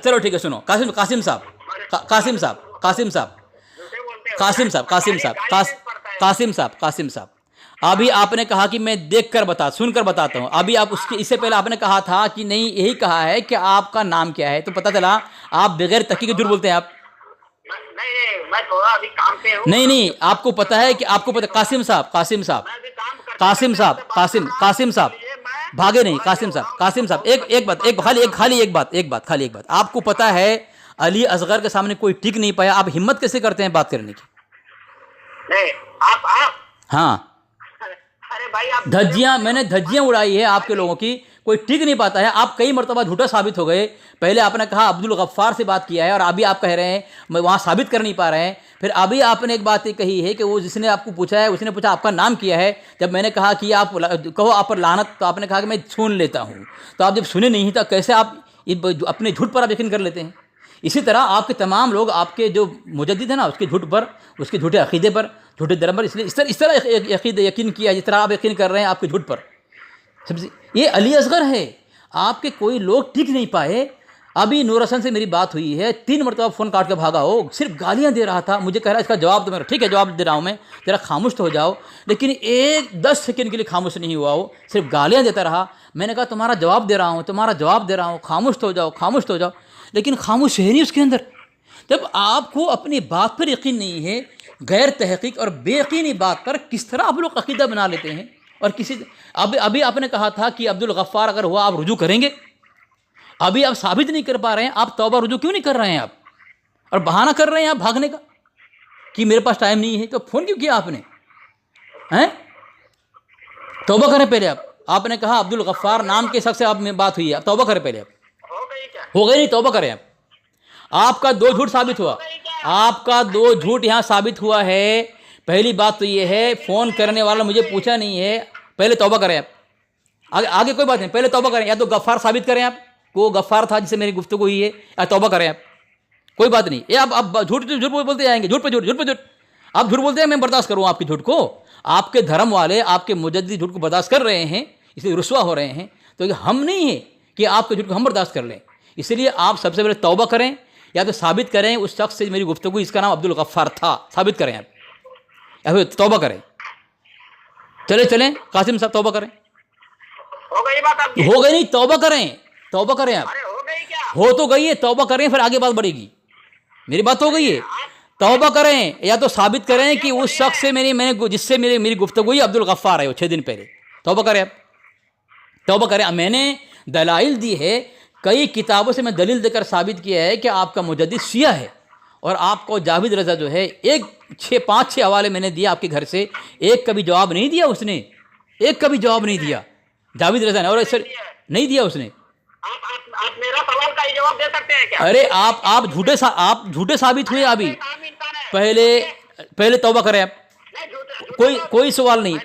[SPEAKER 1] चलो ठीक है, सुनो, कासिम साहब, अभी आपने कहा कि मैं सुनकर बताता हूँ। अभी आप इससे पहले आपने कहा था कि नहीं, यही कहा है कि आपका नाम क्या है, तो पता चला आप बगैर तहकीक के झूठ बोलते हैं आप।
[SPEAKER 2] नहीं, मैं थोड़ा अभी काम पे हूँ।
[SPEAKER 1] नहीं, आपको पता है कि कासिम साहब, भागे नहीं। कासिम साहब, खाली एक बात। आपको पता है अली असगर के सामने कोई टिक नहीं पाया, आप हिम्मत कैसे करते हैं बात करने की?
[SPEAKER 2] नहीं, आप
[SPEAKER 1] हाँ,
[SPEAKER 2] अरे भाई, आप
[SPEAKER 1] मैंने धज्जियां उड़ाई है आपके लोगों की, कोई टिक नहीं पाता है। आप कई मरतबा झूठा साबित हो गए। पहले आपने कहा अब्दुल गफ्फार से बात किया है, और अभी आप कह रहे हैं मैं वहाँ साबित कर नहीं पा रहे हैं। फिर अभी आपने एक बात ये कही है कि वो जिसने आपको पूछा है उसने पूछा आपका नाम क्या है। जब मैंने कहा कि आप कहो आप पर लानत, तो आपने कहा कि मैं सुन लेता हूँ। तो आप जब सुने नहीं तो कैसे आप अपने झूठ पर आप यकीन कर लेते हैं? इसी तरह आपके तमाम लोग आपके जो मुजद्दिद है ना उसके झूठ पर, उसके झूठे अकीदे पर, झूठे धर्म पर, इसलिए इस तरह यकीन किया जिस तरह आप यकीन कर रहे हैं आपके झूठ पर। सबसे ये अली असगर है, आपके कोई लोग टिक नहीं पाए। अभी नूर हसन से मेरी बात हुई है, 3 मरतबा फ़ोन काट के भागा हो, सिर्फ गालियाँ दे रहा था। मुझे कह रहा है इसका जवाब दो। मेरा ठीक है जवाब दे रहा हूँ मैं, जरा खामोश तो हो जाओ। लेकिन 10 सेकंड के लिए खामोश नहीं हुआ हो, सिर्फ गालियाँ देता रहा। मैंने कहा तुम्हारा जवाब दे रहा हूँ, तुम्हारा जवाब दे रहा हूँ, खामोश तो हो जाओ, खामोश तो हो जाओ। लेकिन खामोश है नहीं उसके अंदर। जब आपको अपनी बात पर यकीन नहीं है, गैर तहकीक और बेयकीनी बात पर किस तरह आप लोग अकीदा बना लेते हैं। और किसी अभी आपने कहा था कि अब्दुल गफ्फार अगर हुआ आप रुजू करेंगे, अभी आप साबित नहीं कर पा रहे हैं, आप तौबा रुजू क्यों नहीं कर रहे हैं आप, और बहाना कर रहे हैं आप भागने का कि मेरे पास टाइम नहीं है। तो फ़ोन क्यों किया आपने, हैं? तौबा करें पहले आप। आपने कहा अब्दुल गफ्फार नाम के शख्स से आप में बात हुई है, आप तौबा करें पहले आप।
[SPEAKER 2] हो गई क्या?
[SPEAKER 1] हो गई नहीं, तौबा करें आप। आपका 2 झूठ साबित हुआ, आपका 2 झूठ यहाँ साबित हुआ है। पहली बात तो ये है फ़ोन करने वाला मुझे पूछा नहीं है, पहले तौबा करें आप। आगे कोई बात नहीं, पहले तौबा करें। या तो गफ्फार साबित करें आप, वो गफ्फार था जिससे मेरी गुफ्तगू हुई है, या तौबा करें आप। कोई बात नहीं, ये आप झूठ बोलते जाएंगे, झूठ पे झूठ, झूठ पे झूठ। आप झूठ बोलते हैं, मैं बर्दाश्त करूँ आपके झूठ को। आपके धर्म वाले आपके मुजद्दिद झूठ को बर्दाश्त कर रहे हैं, इसलिए रुस्वा हो रहे हैं। तो ये हम नहीं है कि आपके झूठ को हम बर्दाश्त कर लें। इसलिए आप सबसे पहले तौबा करें, या तो साबित करें उस शख्स से मेरी गुफ्तगू इसका नाम अब्दुल गफ्फार था, साबित करें आप, या फिर तौबा करें। चलें कासिम साहब तौबा करें।
[SPEAKER 2] हो गई बात आपकी?
[SPEAKER 1] हो गई नहीं, तौबा करें, तौबा करें आप।
[SPEAKER 2] अरे हो गई क्या?
[SPEAKER 1] हो तो गई है, तौबा करें, फिर आगे बात बढ़ेगी। मेरी बात हो गई है, तौबा करें, या तो साबित करें कि उस शख्स से मैंने जिससे मेरी गुफ्तगू हुई अब्दुल गफ्फार है वो 6 दिन पहले। तौबा करें आप, तौबा करें। मैंने दलाइल दी है, कई किताबों से मैं दलील देकर साबित किया है कि आपका मुजद्दिद शिया है, और आपको जावेद रज़ा जो है 5-6 हवाले मैंने दिया आपके घर से, एक कभी जवाब नहीं दिया उसने, एक कभी जवाब नहीं दिया जावेद रज़ा ने, और ऐसे नहीं दिया उसने।
[SPEAKER 2] आप मेरा सवाल का ही जवाब दे सकते हैं क्या?
[SPEAKER 1] अरे आप झूठे साबित हुए अभी। पहले तौबा करें आप। कोई सवाल नहीं,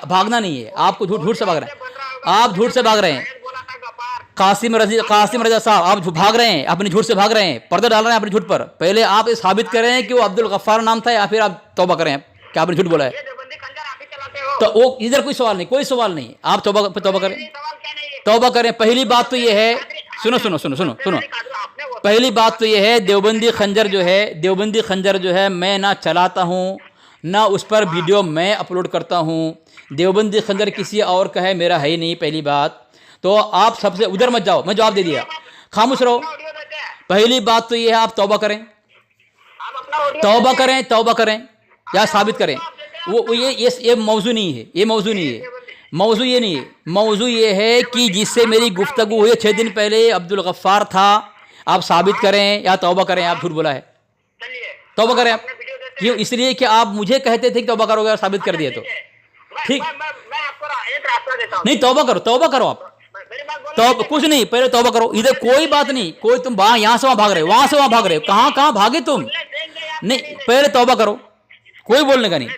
[SPEAKER 1] भागना नहीं है आपको, झूठ से भाग रहे हैं आप, झूठ से भाग रहे हैं। कासिम रजा साहब आप भाग रहे हैं, अपने झूठ से भाग रहे हैं, पर्दा डाल रहे हैं अपने झूठ पर। पहले आप ये साबित करें कि वो अब्दुल गफ्फार नाम था, या फिर आप तौबा करें कि आपने झूठ बोला है। तो वो इधर कोई सवाल नहीं, आप तौबा करें, तौबा करें। पहली बात तो ये है, सुनो, पहली बात तो ये है, देवबंदी खंजर जो है मैं ना चलाता हूँ, ना उस पर वीडियो मैं अपलोड करता हूँ। देवबंदी खंजर किसी और का है, मेरा है ही नहीं। पहली बात तो आप सबसे उधर मत जाओ, मैं जवाब दे दिया, खामोश रहो। पहली बात तो ये है आप तौबा करें, तौबा करें या साबित करें। वो ये मौजू नहीं है, मौजू ये है कि जिससे मेरी गुफ्तगू हुई 6 दिन पहले अब्दुल गफ्फार था, आप साबित करें या तौबा करें। आप झूठ बोला है, तौबा करें आप। क्यों? इसलिए कि आप मुझे कहते थे कि तौबा करोगे और साबित कर दिया तो ठीक। नहीं, तौबा करो आप। तो कुछ नहीं, पहले तौबा करो। इधर कोई बात नहीं, कोई तुम यहाँ से वहाँ भाग रहे हो, वहाँ से वहाँ भाग रहे हो, कहाँ भागे तुम? नहीं, पहले तौबा करो, कोई बोलने का नहीं।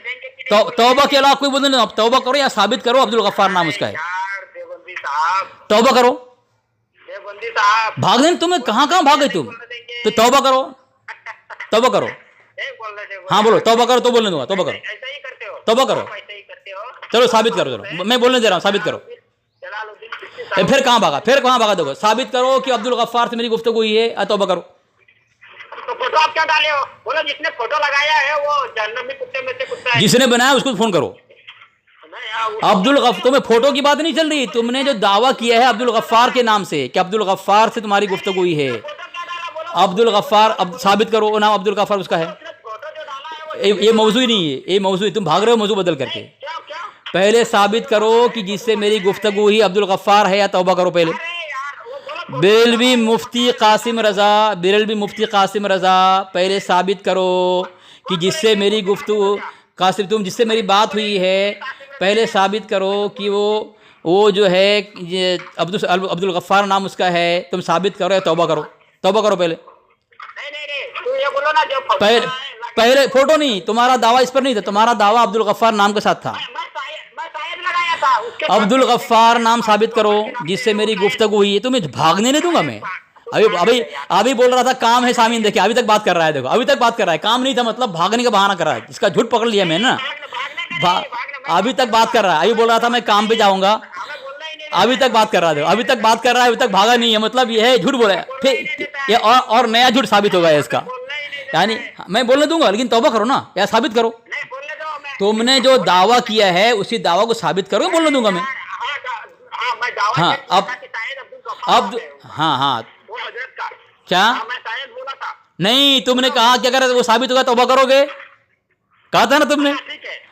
[SPEAKER 1] तौबा के अलावा कोई बोलने नहीं। आप तौबा करो या साबित करो अब्दुल गफ्फार नाम उसका है। तौबा करो, भाग दें तुम्हें, कहाँ भागे तुम? तो तौबा करो। हाँ बोलो, तौबा करो तो बोलने दूंगा। तौबा करो, चलो साबित करो, चलो मैं बोलने दे रहा हूँ, साबित करो। फिर कहाँ भागा देखो, साबित करो कि अब्दुल गफ्फार से मेरी गुफ्तगू हुई है, तौबा करो।
[SPEAKER 2] तो फोटो आप क्या डाले हो? बोलो जिसने फोटो लगाया है वो जहन्नम में कुत्ते में से कुत्ता है।
[SPEAKER 1] जिसने बनाया उसको फोन करो। अब्दुल गफ्फार, तुम्हें फोटो की बात नहीं चल रही, तुमने जो दावा किया है अब्दुल गफ्फार के नाम से कि अब्दुल गफ्फार से तुम्हारी गुफ्तगू हुई है, अब्दुल गफ्फार, अब साबित करो वो नाम अब्दुल गफ्फार उसका है। ये मौजू ही नहीं है, ये मौजू ही, तुम भाग रहे हो मौजू बदल करके। पहले साबित करो कि जिससे मेरी गुफ्तगू हुई अब्दुल गफ्फार है, या तौबा करो पहले। बेरलवी मुफ्ती कासिम रज़ा, पहले साबित करो कि जिससे मेरी गुफ्तगू, कासिम तुम जिससे मेरी बात हुई है, पहले साबित करो कि वो जो है ये अब्दुल गफ्फार नाम उसका है, तुम साबित करो या तौबा करो पहले। पहले फोटो नहीं, तुम्हारा दावा इस पर नहीं था, तुम्हारा दावा अब्दुल गफ्फार नाम के साथ था। अब्दुल गफ्फार नाम साबित करो जिससे मेरी गुफ्तगू हुई है। तुम्हें भागने नहीं दूंगा मैं, अभी अभी अभी बोल रहा था काम है सामीन, देखिए अभी तक बात कर रहा है, देखो अभी तक बात कर रहा है, काम नहीं था मतलब भागने का बहाना कर रहा है, इसका झूठ पकड़ लिया मैंने ना। अभी तक बात कर रहा है, अभी बोल रहा था मैं काम पे जाऊंगा, अभी तक बात कर रहा था, अभी तक बात कर रहा है, अभी तक भागा नहीं है, मतलब ये है झूठ बोला है, फिर ये और नया झूठ साबित होगा इसका। यानी मैं बोलने दूंगा लेकिन तौबा करो ना, या साबित करो, तुमने जो दावा किया है उसी दावा को साबित करो, बोलने दूंगा मैं। हाँ अब हाँ हाँ क्या नहीं, तुमने कहा कि अगर वो साबित होगा तौबा करोगे, कहा था ना तुमने।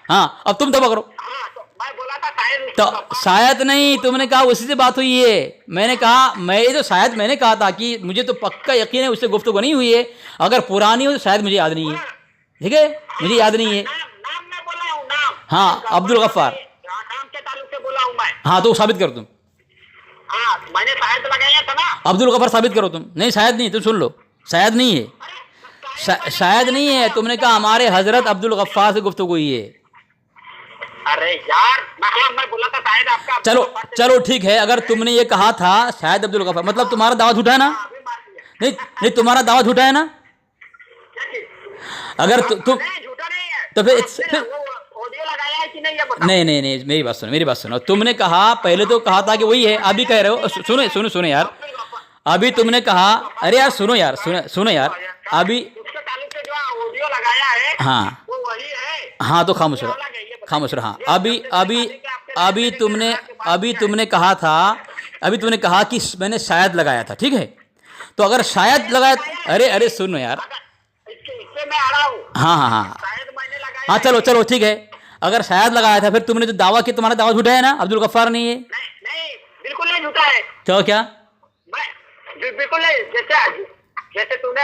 [SPEAKER 1] हाँ अब तुम तौबा करो। तो शायद नहीं, तुमने कहा उसी से बात हुई है, मैंने कहा मैं तो शायद मैंने कहा था कि मुझे तो पक्का यकीन है उससे गुफ्तगू नहीं हुई है, अगर पुरानी हो तो शायद मुझे याद नहीं है, ठीक है मुझे याद नहीं है। हाँ अब्दुल गफ्फार, हाँ तो साबित करो तुम।
[SPEAKER 2] मैंने शायद लगाया था ना,
[SPEAKER 1] अब्दुल गफ्फार साबित करो तुम। नहीं शायद नहीं, तुम सुन लो, शायद नहीं है, शायद नहीं है, तुमने कहा हमारे हजरत अब्दुल गफ्फार से गुफ्तगू हुई है।
[SPEAKER 2] अरे यार मैं बोला था शायद आपका।
[SPEAKER 1] चलो चलो ठीक है, अगर तुमने ये कहा था शायद अब्दुल गफ्फार, मतलब तुम्हारा दावा झूठा है ना। नहीं नहीं तुम्हारा दावा झूठा है ना, अगर तुम तो फिर
[SPEAKER 2] ऑडियो लगाया है कि नहीं ये बताओ।
[SPEAKER 1] नहीं मेरी बात सुनो, तुमने कहा पहले तो कहा था कि वही है, अभी कह रहे हो, सुनो यार, अभी तुमने कहा, अरे यार सुनो यार, सुनो यार, अभी
[SPEAKER 2] ऑडियो लगाया है
[SPEAKER 1] हाँ
[SPEAKER 2] वो वही है।
[SPEAKER 1] हाँ तो खामोश रहो, हाँ अभी तुमने कहा था, अभी तुमने कहा कि मैंने शायद लगाया था, ठीक है, तो अगर शायद लगाया, अरे सुनो यार,
[SPEAKER 2] इससे मैं आ रहा हूँ।
[SPEAKER 1] हाँ
[SPEAKER 2] शायद मैंने लगाया।
[SPEAKER 1] हाँ चलो ठीक है, अगर शायद लगाया था फिर तुमने जो दावा किया तुम्हारा दावा झूठा है ना, अब्दुल गफ्फार नहीं है।
[SPEAKER 2] नहीं बिल्कुल नहीं झूठा है।
[SPEAKER 1] तो क्या
[SPEAKER 2] बिल्कुल नहीं, जैसे तूने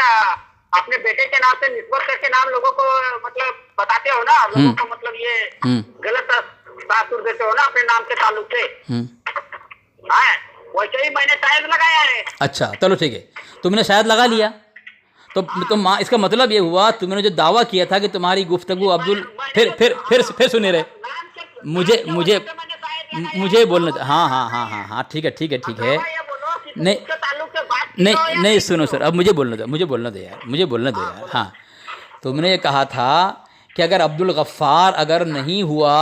[SPEAKER 2] अपने बेटे के नाम से निस्बत करके नाम लोगों को मतलब बताते हो ना, लोगों को मतलब ये गलत तासुर देते हो ना अपने नाम के ताल्लुक से, वैसे ही मैंने शायद लगाया है।
[SPEAKER 1] अच्छा चलो ठीक है, तुमने शायद लगा लिया, तो इसका मतलब ये हुआ तुमने जो दावा किया था कि तुम्हारी गुफ्तगू अब्दुल, फिर सुने रहे, मुझे बोलना, हाँ ठीक है, नहीं सुनो सर, अब मुझे बोलना दो यार, हाँ तुमने ये कहा था कि अगर अब्दुल गफ्फार अगर नहीं हुआ,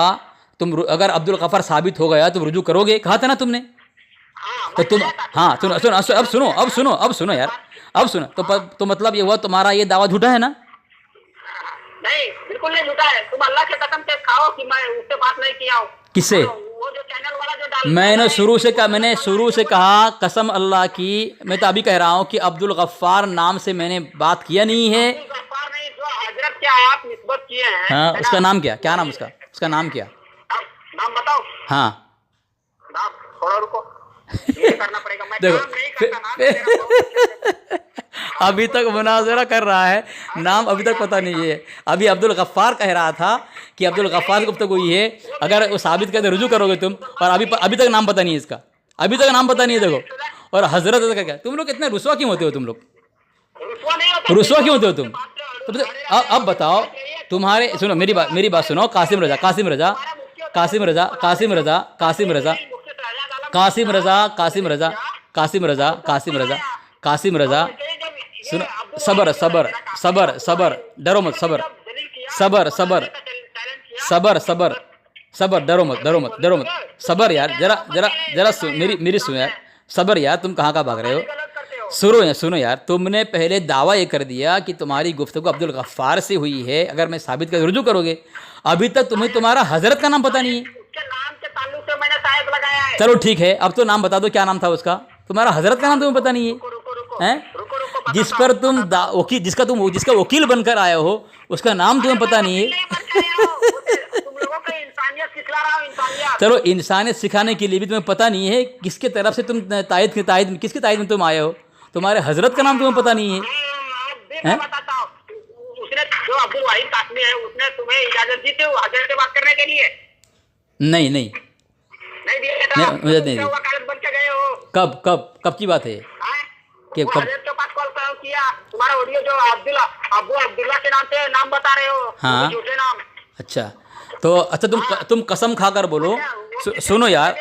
[SPEAKER 1] अगर अब्दुल गफ्फार साबित हो गया तुम रुजू करोगे, कहा था ना तुमने। तो तुम हाँ सुनो यार, अब सुनो, तो मतलब ये हुआ तुम्हारा ये दावा झूठा है ना।
[SPEAKER 2] नहीं बिल्कुल नहीं झूठा है, तुम अल्लाह के कसम से खाओ कि मैं उससे बात नहीं किया हूँ।
[SPEAKER 1] किससे?
[SPEAKER 2] वो जो चैनल वाला जो डाल,
[SPEAKER 1] मैंने शुरू से कहा कसम अल्लाह की, मैं तो अभी कह रहा हूँ कि अब्दुल गफ्फार नाम से मैंने बात किया नहीं है।
[SPEAKER 2] गफ्फार नहीं, जो हजरत के आप निस्बत किए हैं,
[SPEAKER 1] हाँ उसका नाम क्या नाम उसका नाम क्या?
[SPEAKER 2] नाम बताओ।
[SPEAKER 1] हाँ
[SPEAKER 2] नाम थोड़ा रुको, ये करना पड़ेगा, मैं
[SPEAKER 1] देखो
[SPEAKER 2] काम नहीं करता ना।
[SPEAKER 1] अभी तक मुनाजरा कर रहा है, नाम अभी तक पता नहीं है। अभी अब्दुल गफ्फार कह रहा था कि अब्दुल गफ्फार गुफ्तगू हुई है, अगर वो साबित करके रुजू करोगे तुम, और अभी तक नाम पता नहीं है इसका, अभी तक नाम पता नहीं है। देखो और हजरत का क्या, तुम लोग इतने रुस्वा क्यों होते हो, तुम लोग रुस्वा क्यों होते हो तुम? अब बताओ तुम्हारे, सुनो मेरी बात सुनो, कासिम रजा, सुनो, सबर, डरो मत, सबर, डरो मत, सबर यार, जरा मेरी सुनो यार, सबर यार, तुम कहाँ भाग रहे हो? सुनो यार, तुमने पहले दावा ये कर दिया कि तुम्हारी गुफ्तगू अब्दुल गफ्फार से हुई है, अगर मैं साबित कर रुजू करोगे, अभी तक तुम्हें तुम्हारा हजरत का नाम पता नहीं है।
[SPEAKER 2] उसके नाम के ताल्लुक से मैंने शायद लगाया है।
[SPEAKER 1] चलो ठीक है, अब तो नाम बता दो, क्या नाम था उसका? तुम्हारा हजरत का नाम तुम्हें पता नहीं है, हैं? जिस पर तुम जिसका वकील बनकर आए हो उसका नाम तुम्हें पता नहीं है। चलो इंसानियत सिखाने के लिए भी तुम्हें पता नहीं है किसके तरफ से तुम किसके तायद में तुम आए हो, तुम्हारे हजरत का नाम तुम्हें पता नहीं है।
[SPEAKER 2] उसने जो अब्दुल वाहिद कासमी है, उसने तुम्हें इजाजत दी थी हजरत से बात करने के लिए?
[SPEAKER 1] नहीं मुझे नहीं दी।
[SPEAKER 2] वकालत बन के गए हो?
[SPEAKER 1] कब की बात है?
[SPEAKER 2] कब हजरत के पास कॉल किया? तुम्हारा ऑडियो जो अब्दुल्ला के नाम से नाम बता रहे हो,
[SPEAKER 1] हाँ
[SPEAKER 2] झूठे नाम।
[SPEAKER 1] अच्छा तुम कसम खाकर बोलो, सुनो यार,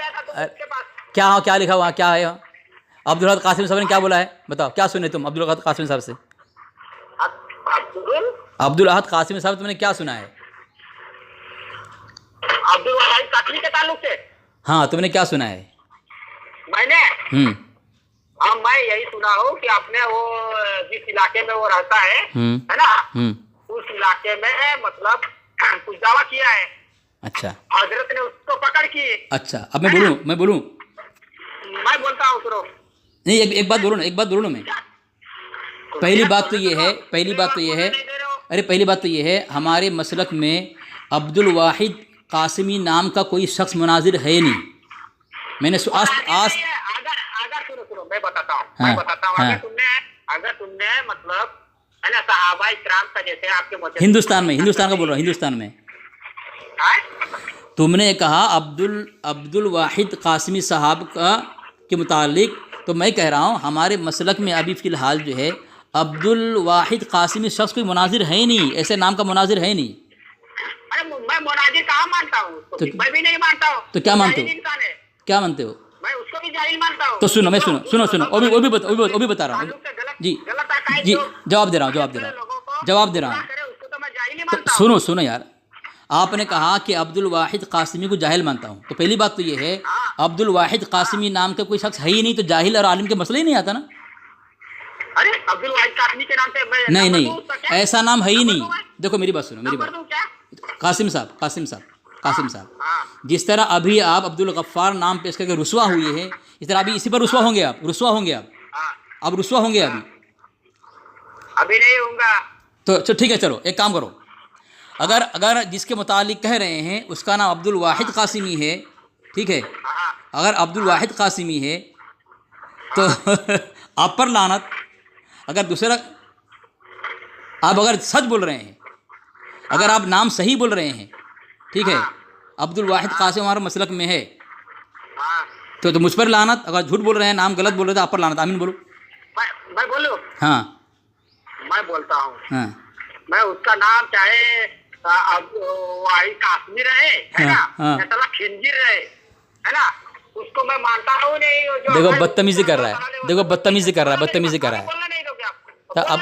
[SPEAKER 1] क्या लिखा हुआ क्या है? अब्दुल अहद कासिमी साहब ने क्या बोला है, बताओ क्या सुने तुम अब्दुल अहद कासिमी साहब से? अब्दुल अहद कासिमी साहब तुमने क्या सुना है?
[SPEAKER 2] अब्दुल वाहिद कासमी के ताल्लुक से
[SPEAKER 1] हाँ, तुमने क्या सुना है?
[SPEAKER 2] मैंने हाँ, मैं यही सुना हूँ कि आपने वो जिस इलाके में वो रहता है ना, उस इलाके में मतलब कुछ दावा किया है।
[SPEAKER 1] अच्छा,
[SPEAKER 2] हजरत ने उसको पकड़ की।
[SPEAKER 1] अच्छा, अब मैं बोलूँ मैं
[SPEAKER 2] बोलता हूँ सुनो।
[SPEAKER 1] नहीं, एक बात बोलूँ ना मैं। पहली बात तो ये है हमारे मसलक में अब्दुल वाहिद कासिमी नाम का कोई शख्स मुनाजिर है नहीं। मैंने आज
[SPEAKER 2] अगर सुनो मैं बताता हूँ अगर तुमने मतलब है ना सहाबा इकराम का जैसे आपके
[SPEAKER 1] हिंदुस्तान का बोल रहा हूँ, हिंदुस्तान में तुमने कहा अब्दुल वाहिद कासिमी साहब का के मुतालिक, तो मैं कह रहा हूँ हमारे मसलक में अभी फ़िलहाल जो है अब्दुल वाहिद कासिमी शख्स कोई मुनाजिर है नहीं, ऐसे नाम का मुनाजिर है नहीं।
[SPEAKER 2] अरे मैं मुनाजिर कहाँ मानता हूँ, मैं भी नहीं मानता हूँ।
[SPEAKER 1] तो क्या मानते हो?
[SPEAKER 2] मैं उसको भी जाहिल मानता हूँ।
[SPEAKER 1] तो सुनो वो भी बता रहा हूँ जी, जवाब दे रहा हूँ। सुनो यार, आपने कहा कि अब्दुल वाहिद कासिमी को जाहिल मानता हूँ, तो पहली बात तो ये है अब्दुल वाहिद कासिमी नाम का कोई शख्स है ही नहीं, तो जाहिल और आलिम के मसले ही नहीं आता ना।
[SPEAKER 2] अरे अब्दुल वाहिद कासिमी के नाम पे
[SPEAKER 1] नहीं, ऐसा नाम है ही नहीं। देखो मेरी बात सुनो, कासिम साहब जिस तरह अभी आप अब्दुल गफ्फार नाम पेश करके रुस्वा हुए हैं, इस तरह अभी इसी पर रुस्वा होंगे आप। अब रुस्वा होंगे अभी
[SPEAKER 2] नहीं होगा।
[SPEAKER 1] तो ठीक है, चलो एक काम करो, अगर जिसके मुतालिक कह रहे हैं उसका नाम अब्दुल वाहिद कासिमी है, ठीक है, अगर अब्दुल वाहिद कासिमी है तो आप पर लानत। अगर दूसरा आप अगर सच बोल रहे हैं, अगर आप नाम सही बोल रहे हैं, ठीक है, अब्दुल वाहिद कासिम हमारे मसलक में है, तो मुझ पर लानत। अगर झूठ बोल रहे हैं, नाम गलत बोल रहे हैं, तो आप पर लानत। आमीन बोलो।
[SPEAKER 2] मैं बोलूं?
[SPEAKER 1] हाँ,
[SPEAKER 2] मैं बोलता हूँ।
[SPEAKER 1] हाँ,
[SPEAKER 2] मैं उसका नाम चाहे वाहिद कासिमी रहे, है ना, या खिंजीर रहे, है ना, उसको मैं मानता हूँ नहीं।
[SPEAKER 1] देखो बदतमीजी कर रहा है, बदतमीजी कर रहा है। अब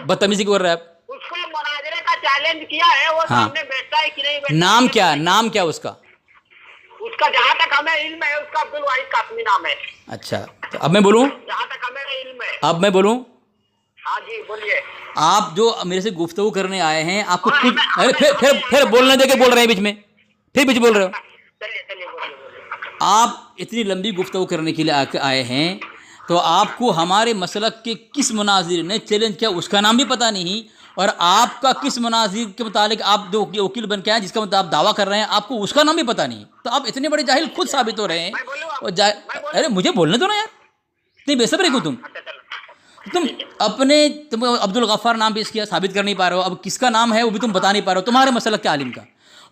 [SPEAKER 1] बदतमीजी क्यों कर रहा है?
[SPEAKER 2] उसको मुनाजरे का चैलेंज किया है, वो सामने बैठता है कि नहीं बैठता।
[SPEAKER 1] नाम क्या उसका
[SPEAKER 2] जहाँ तक हमें इल्म है उसका अब्दुल वाहिद कासिमी नाम है।
[SPEAKER 1] अच्छा, तो अब मैं बोलूँ?
[SPEAKER 2] जहाँ तक हमें इल्म है।
[SPEAKER 1] अब मैं बोलूँ?
[SPEAKER 2] हाँ जी, बोलिए।
[SPEAKER 1] आप जो मेरे से गुफ्तगू करने आए हैं, आपको कुछ अरे फिर बोलने देके बोल रहे हैं, बीच बोल रहे हो।
[SPEAKER 2] चलिए
[SPEAKER 1] आप इतनी लंबी गुफ्तगू करने के लिए आए हैं, तो आपको हमारे मसलक के किस मुनाजिर ने चैलेंज किया उसका नाम भी पता नहीं, और आपका किस मुनाजिर के मुतालिक आप जो वकील बन के आए जिसका मतलब आप दावा कर रहे हैं, आपको उसका नाम भी पता नहीं। तो आप इतने बड़े जाहिल खुद साबित हो रहे हैं। और अरे मुझे बोलने दो ना यार, इतनी बेसब्री क्यों तुम तुम अब्दुल गफ्फार नाम पेश किया, साबित कर नहीं पा रहे हो। अब किसका नाम है वो भी तुम बता नहीं पा रहे हो, तुम्हारे मसलक के आलिम का।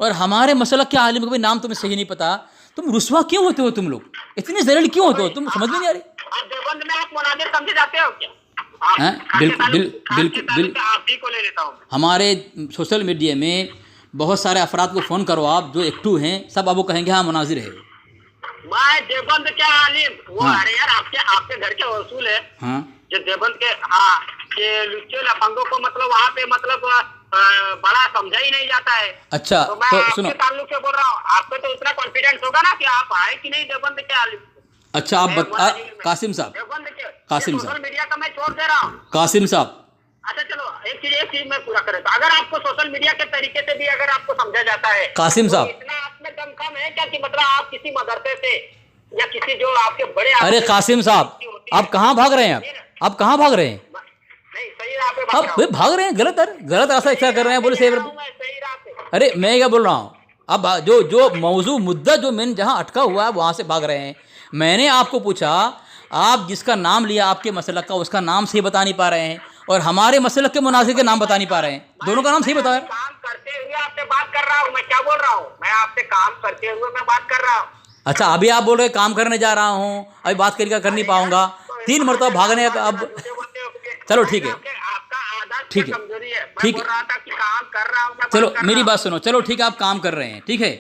[SPEAKER 1] और हमारे मसलक के आलिम का भी नाम तुम्हें सही नहीं पता। तुम रुस्वा क्यों होते हो? तुम लोग इतने जलील क्यों होते हो? तुम समझ में नहीं आ रही।
[SPEAKER 2] देवबंद में आप मुनाजिर समझे जाते हो क्या?
[SPEAKER 1] बिल्कुल। हमारे सोशल मीडिया में बहुत सारे अफराद को फ़ोन करो आप जो एक्टिव हैं, सब अब वो कहेंगे हाँ मुनाजिर है।
[SPEAKER 2] मैं देवबंद के आलिम वो अरे यार आपके घर के वसूल है। हाँ, जो देवबंद के के लुच्चे लफंगों को मतलब वहाँ पे मतलब बड़ा समझा ही नहीं जाता है।
[SPEAKER 1] अच्छा,
[SPEAKER 2] तो मैं आपके ताल्लुक से बोल रहा हूँ, आप पे तो इतना कॉन्फिडेंस होगा ना कि आप आए कि नहीं देवबंद के आलिम।
[SPEAKER 1] अच्छा, आप कासिम साहब
[SPEAKER 2] सोशल मीडिया का मैं छोड़ दे रहा हूँ।
[SPEAKER 1] कासिम साहब,
[SPEAKER 2] अच्छा चलो एक चीज मैं पूरा करें, तो अगर आपको सोशल मीडिया के तरीके से भी अगर आपको समझा जाता है,
[SPEAKER 1] कासिम साहब,
[SPEAKER 2] इतना आपमें दम कम है क्या कि मतलब आप किसी मदरसे से या किसी जो आपके बड़े।
[SPEAKER 1] अरे कासिम साहब, आप कहाँ भाग रहे हैं? आप कहाँ भाग रहे हैं?
[SPEAKER 2] नहीं, सही राह पे
[SPEAKER 1] भाग रहे हैं, गलत रास्ता इख्तियार कर रहे हैं। बोले सही
[SPEAKER 2] राह पे।
[SPEAKER 1] अरे मैं क्या बोल रहा हूँ, अब जो मौजू मुद्दा जो मैंने जहाँ अटका हुआ है वहाँ से भाग रहे हैं। मैंने आपको पूछा, आप जिसका नाम लिया आपके मसलक का, उसका नाम सही बता नहीं पा रहे हैं, और हमारे मसलक के मुनासिब के नाम बता नहीं पा रहे हैं। दोनों का नाम सही बताया।
[SPEAKER 2] काम करते हुए आपसे बात कर रहा हूँ, मैं क्या बोल रहा हूँ, मैं आपसे काम करते हुए मैं बात कर रहा हूँ।
[SPEAKER 1] अच्छा, अभी आप बोल रहे काम करने जा रहा हूँ, अभी बात कर नहीं पाऊंगा, 3 मरतबा भागने का। अब चलो ठीक है, चलो मेरी बात सुनो। चलो ठीक है, आप काम कर रहे हैं, ठीक है,